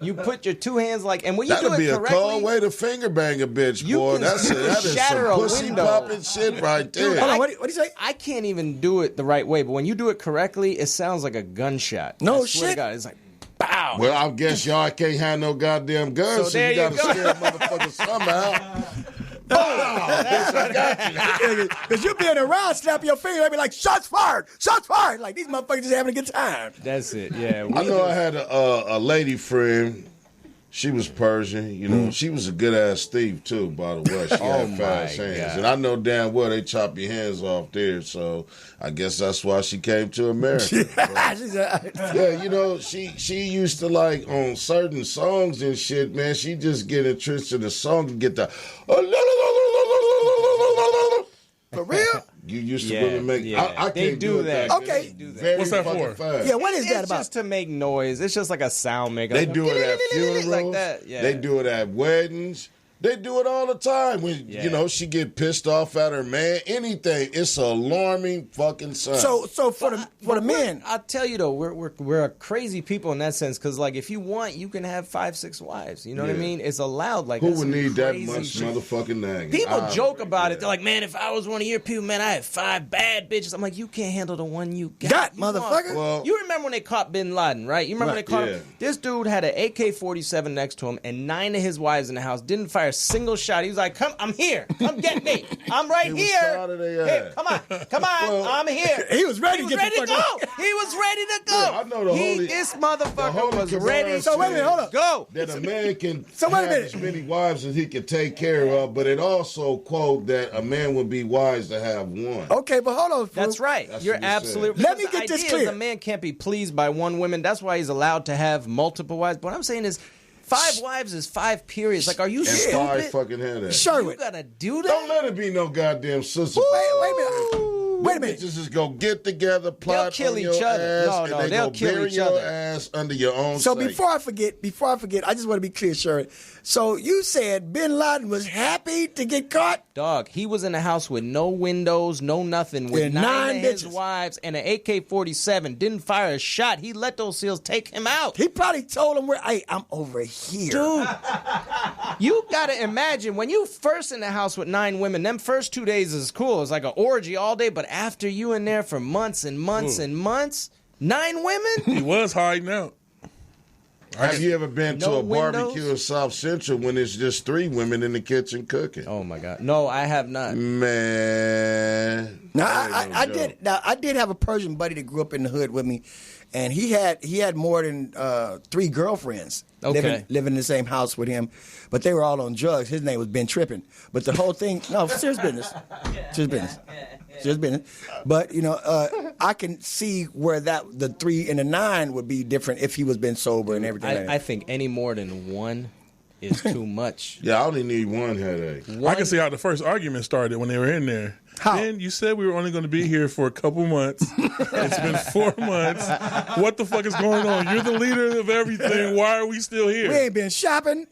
You put your two hands like, and when you That'd do be it a correctly, cold way to finger bang a bitch, you boy. can That is shatter some a pussy window. popping shit right there. Hold on, what do you say? I can't even do it the right way, but when you do it correctly, it sounds like a gunshot. No I swear to shit. God, it's like, bow. Well, I guess y'all can't have no goddamn guns, So so there you gotta you go. scare motherfuckers somehow. Because you being around, snap your finger, they be like, shots fired, shots fired. Like, these motherfuckers just having a good time. That's it. Yeah. I know I had a lady friend. She was Persian, you know. She was a good ass thief too, by the way. She had fast hands, God. and I know damn well they chop your hands off there. So I guess that's why she came to America. Yeah, you know, she used to like on certain songs and shit, man. She just get entrenched in the song and get the. For real? You used to Yeah, really make. yeah. I They can't do it that. back Okay. then. Very What's that fucking for? fast. Yeah, what is that It's about? just to make noise. It's just like a sound maker. They do it at funerals. Like that. Yeah. They do it at weddings. They do it all the time. When Yeah. you know she get pissed off at her man, anything. It's an alarming fucking sign. So for the men, I'll tell you though, we're a crazy people in that sense because like if you want, you can have 5-6 wives. You know what I Yeah. mean? It's allowed. Like who that's would some need that crazy much shit. motherfucking nagging? People joke about yeah. it. They're like, man, if I was one of your people, man, I had 5 bad bitches. I'm like, you can't handle the one you got. You motherfucker. Well- you remember when they caught Bin Laden, right? You remember when they caught yeah. him? This dude had an AK-47 next to him and 9 of his wives in the house. Didn't fire a single shot. He was like, come, I'm here. Come get me. I'm right He was here. proud of their Hey, ass. come on. Well, I'm here. he was ready He to was get ready the to fuck go. He was ready to go. Yeah, I know the holy- This the motherfucker holy was Quran ready So wait a minute, hold up. go. that a man can So wait a have minute. as many wives as he can take care of, but it also quote that a man would be wise to have one. Okay, but hold on. That's right. That's You're what it said. absolutely. Let me because get the this idea is clear. a man can't be pleased by one woman. That's why he's allowed to have multiple wives. But what I'm saying is, 5 wives is 5 periods. Like, are you And 5 stupid? fucking headaches. Sherwood. You gotta do that. Don't let it be no goddamn sister. Wait a minute. Wait a minute. Bitches just go get together, plot kill on each your other. ass, No, and no, they they'll go kill bury each your other. ass under your own So sake. before I forget, I just want to be clear, Sherwood. So you said Bin Laden was happy to get caught? Dog, he was in a house with no windows, no nothing, with And 9 9 of his bitches. wives and an AK-47. Didn't fire a shot. He let those SEALs take him out. He probably told him, hey, I'm over here. Dude, you gotta imagine when you first in the house with 9 women, them first 2 days is cool. It's like an orgy all day, but after you in there for months and months and months, 9 women? He was hiding out. Have you ever been to No a barbecue windows? in South Central when it's just 3 women in the kitchen cooking? Oh my God. No, I have not. Man. Now that ain't no I joke. did. Now I did have a Persian buddy that grew up in the hood with me, and he had more than 3 girlfriends Okay. living in the same house with him, but they were all on drugs. His name was Ben Trippin. But the whole thing, no, serious business, serious business, serious business. But you know, I can see where the 3 and the 9 would be different if he was been sober and everything. like I that. think any more than 1 is too much. Yeah, I only need 1 headache. I can see how the first argument started when they were in there. How? Ben, you said we were only going to be here for a couple months. It's been 4 months. What the fuck is going on? You're the leader of everything. Why are we still here? We ain't been shopping.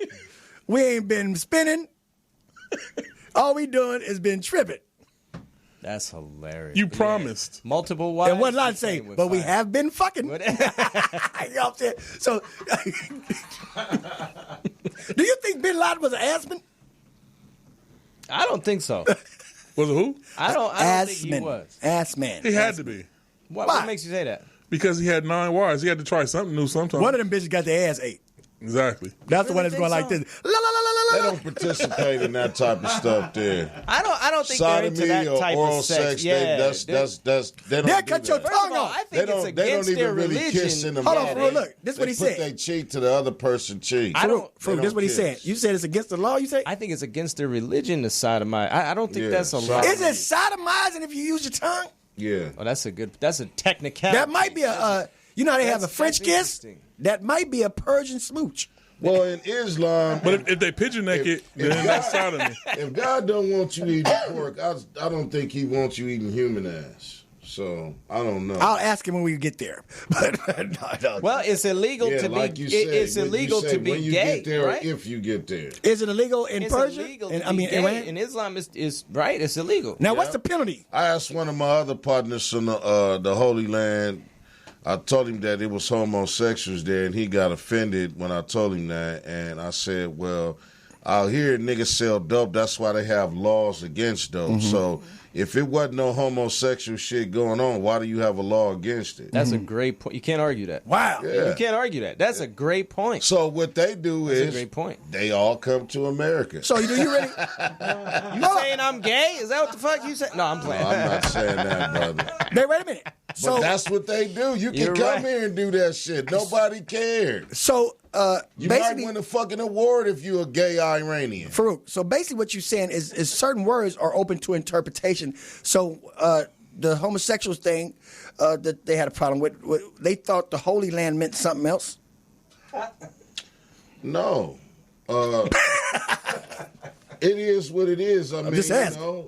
We ain't been spinning. All we doing is been tripping. That's hilarious. You But promised. Multiple wives. And what I you say, came with but we 5. have been fucking. What- You know what I'm saying? So, do you think Bin Laden was an assman? I don't think so. Was it who? I don't think he Assman. was. Assman. He had to be. What Why? makes you say that? Because he had 9 wives. He had to try something new sometime. One of them bitches got their ass ate. Exactly. That's the one that's think going like so? this. La, la, la, la, la, They la. don't participate in that type of stuff there. I don't think they're into Sodomy that or type oral of sex. sex, Yeah, that's they don't They'll do cut your that. tongue First of all, off. I They think it's don't. They don't against their even really religion. kiss in the Hold on, mouth. Farouk, look. This is what he They put said. their cheek to the other person's cheek. I don't- Farouk, this is what he said. You said it's against the law, you say? I think it's against their religion to sodomize. I don't think Yeah, that's a law. Is it sodomizing if you use your tongue? Yeah. Oh, that's a technicality. That might be a, you know how they have a That's- French that's kiss? interesting. That might be a Persian smooch. Well, in Islam, But if they pigeon naked, then that's sodomy. if God don't want you eating pork, I don't think He wants you eating human ass. So I don't know. I'll ask him when we get there. But no. Well, it's illegal yeah, to like be. you said, It's when you illegal say to be when you gay, get there, right? or if you get there. Is it illegal in It's Persia? illegal to And, be gay. Iran? In Islam, is right. It's illegal. Now, what's the penalty? I asked one of my other partners from the Holy Land. I told him that it was homosexuals there, and he got offended when I told him that. And I said, well, out here niggas sell dope. That's why they have laws against dope. So if it wasn't no homosexual shit going on, why do you have a law against it? That's a great point. You can't argue that. Wow. Yeah. You can't argue that. That's a great point. So what they do That's a is great point. they all come to America. So do you really? You saying I'm gay? Is that what the fuck you said? No, I'm playing. I'm not saying that, brother. Hey, wait a minute. But So, that's what they do. You can You're come right. here and do that shit. Nobody cared. You might basically, win a fucking award if you're a gay Iranian. Farouk, so basically what you're saying is certain words are open to interpretation. So the homosexuals thing that they had a problem with, they thought the Holy Land meant something else. No. It is what it is. I mean, just asking. you know,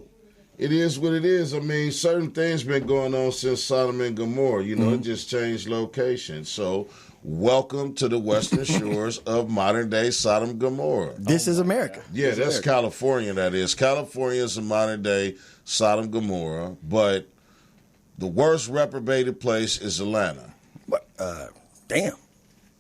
it is what it is. I mean, certain things been going on since Sodom and Gomorrah. You know, it just changed location. So, welcome to the western shores of modern-day Sodom and Gomorrah. This is America. Yeah, This is that's America. California, that is. California is a modern-day Sodom and Gomorrah, but the worst reprobated place is Atlanta. What? Damn.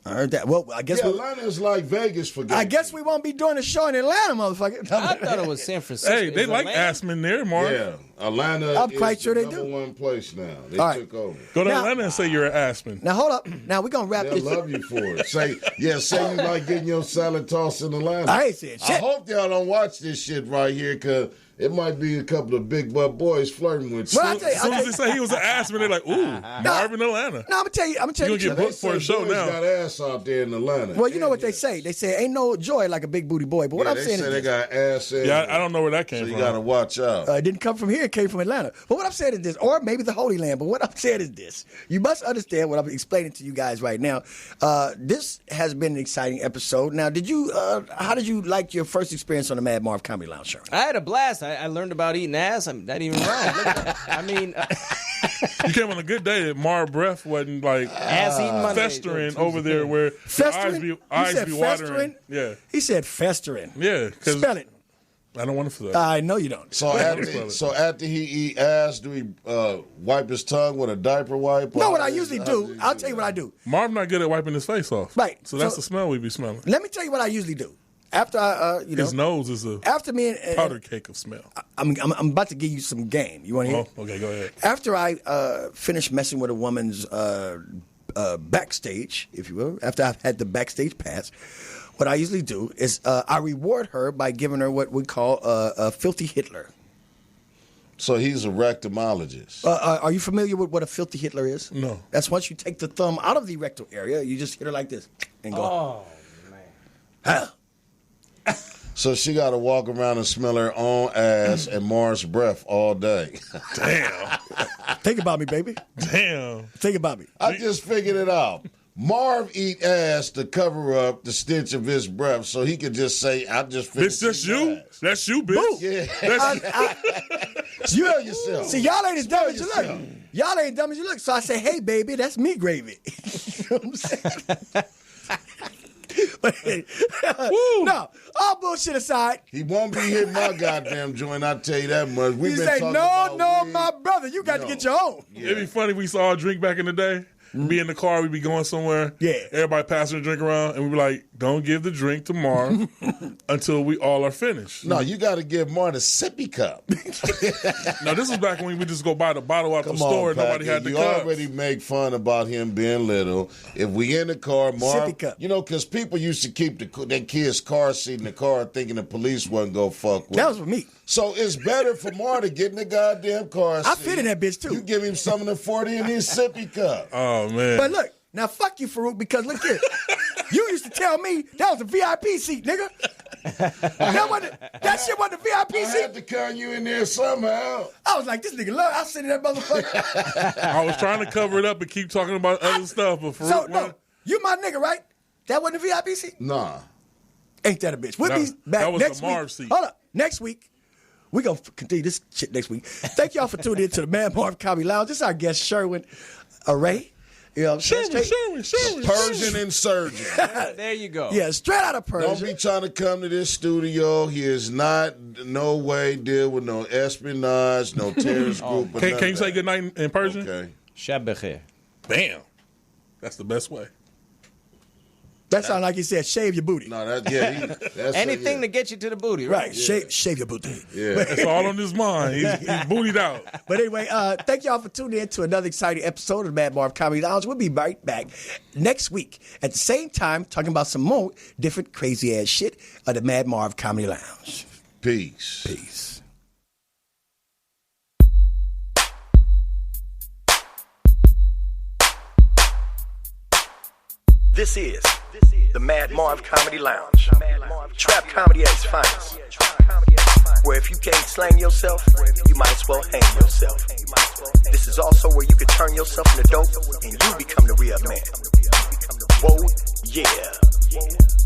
I heard that. Well, I guess Yeah, Atlanta is like Vegas for gay I guess people. we won't be doing a show in Atlanta, motherfucker. I thought it was San Francisco. Hey, they Is like Atlanta? Aspen there, Marv. Yeah, Atlanta I'm quite is sure the they do. number one place now. They All right. took over. Go to Now- Atlanta and say you're an Aspen. Now hold up. Now we're gonna wrap They'll this. love you for it. Say you like getting your salad tossed in Atlanta. I ain't saying I shit. hope y'all don't watch this shit right here, because it might be a couple of big butt boys flirting with you. Well, I tell you, As soon as they say he was an Aspen, they're like, ooh, Marv in Atlanta. No, I'm gonna tell you. You gonna get booked for a show boys now. got ass out there in Atlanta. Well, you know what Yeah. they say. They say ain't no joy like a big booty boy. But what I'm they saying say is they this. got ass in. Yeah, I don't know where that came So you from. got to watch out. It didn't come from here. It came from Atlanta. But what I'm saying is this, or maybe the Holy Land. But what I'm saying is this. You must understand what I'm explaining to you guys right now. This has been an exciting episode. Now, how did you like your first experience on the Mad Marv Comedy Lounge show? I had a blast. I learned about eating ass. I'm not even wrong. Look at that. I mean, You came on a good day that Marv breath wasn't like ass eating Monday. festering over there where Festering? your You eyes said be watering. festering? Yeah, He said festering. yeah. 'Cause Spell it. I don't want to feel I know you don't. So after he eat ass, do he wipe his tongue with a diaper wipe? No, what I usually do, I'll tell you what I do. Marv not good at wiping his face off. Right. So that's So- the smell we be smelling. Let me tell you what I usually do. After I, His nose is a after me and powder cake of smell. I'm about to give you some game. You want to hear? Oh, okay, go ahead. After I finish messing with a woman's backstage, if you will, after I've had the backstage pass, what I usually do is I reward her by giving her what we call a filthy Hitler. So he's a rectomologist. Are you familiar with what a filthy Hitler is? No. That's once you take the thumb out of the rectal area, you just hit her like this and go. Oh, man. Huh. So she got to walk around and smell her own ass and Marv's breath all day. Damn. Think about me, baby. Damn. Think about me. I just figured it out. Marv eat ass to cover up the stench of his breath, so he could just say, "I just finished." It's just eating you? ass." That's you, bitch. Boo. Yeah. That's Smell yourself. See, y'all ain't as dumb as you look. yourself. Y'all ain't dumb as you look. So I say, hey, baby, that's me gravy. You know what I'm saying? But, no, all bullshit aside, He won't be hitting my goddamn joint. I tell you that much. you We've been say, talking no, about weed. my brother, you got to No. get your own. It'd be funny if we saw a drink back in the day, be in the car, we be going somewhere. Yeah. Everybody passing a drink around, and we be like, don't give the drink to Marv until we all are finished. No, you got to give Marv a sippy cup. Now, this is back when we just go buy the bottle out the store and nobody had the you cups. already make fun about him being little. If we in the car, Marv, Sippy cup. you know, because people used to keep their kids' car seat in the car thinking the police wasn't going to fuck with That them. was for me. So it's better for Marv to get in the goddamn car seat. I fit in that bitch, too. You give him some of the 40 in his sippy cup. Oh, man. But look, now fuck you, Farouk, because look here. You used to tell me that was a VIP seat, nigga. That shit wasn't a VIP I seat. had to count you in there somehow. I was like, this nigga love. I sit in that motherfucker. I was trying to cover it up and keep talking about other stuff, but Farouk, So, no, you my nigga, right? That wasn't a VIP seat? Nah. Ain't that a bitch? We'll be back that was next the Marv week. seat. Hold up. Next week, we're going to continue this shit next week. Thank y'all for tuning in to the Mad Marv Comedy Lounge. This is our guest, Sherwin Array. You know what I'm saying? Sherwin. Persian insurgent. There you go. Yeah, straight out of Persia. Don't be trying to come to this studio. He is not, no way, deal with no espionage, no terrorist group. Can you say good night in Persian? Okay. Shab Bekhair. Bam. That's the best way. That sounds like he said, shave your booty. No, that's Anything to get you to the booty, Right, right? shave your booty. Yeah. That's all on his mind. He's bootied out. But anyway, thank y'all for tuning in to another exciting episode of the Mad Marv Comedy Lounge. We'll be right back next week at the same time talking about some more different crazy ass shit of the Mad Marv Comedy Lounge. Peace. Peace. This is the Mad Marv Comedy Lounge. Trap comedy at its finest. Where if you can't slang yourself, you might as well hang yourself. This is also where you can turn yourself into dope and you become the real man. Whoa, yeah.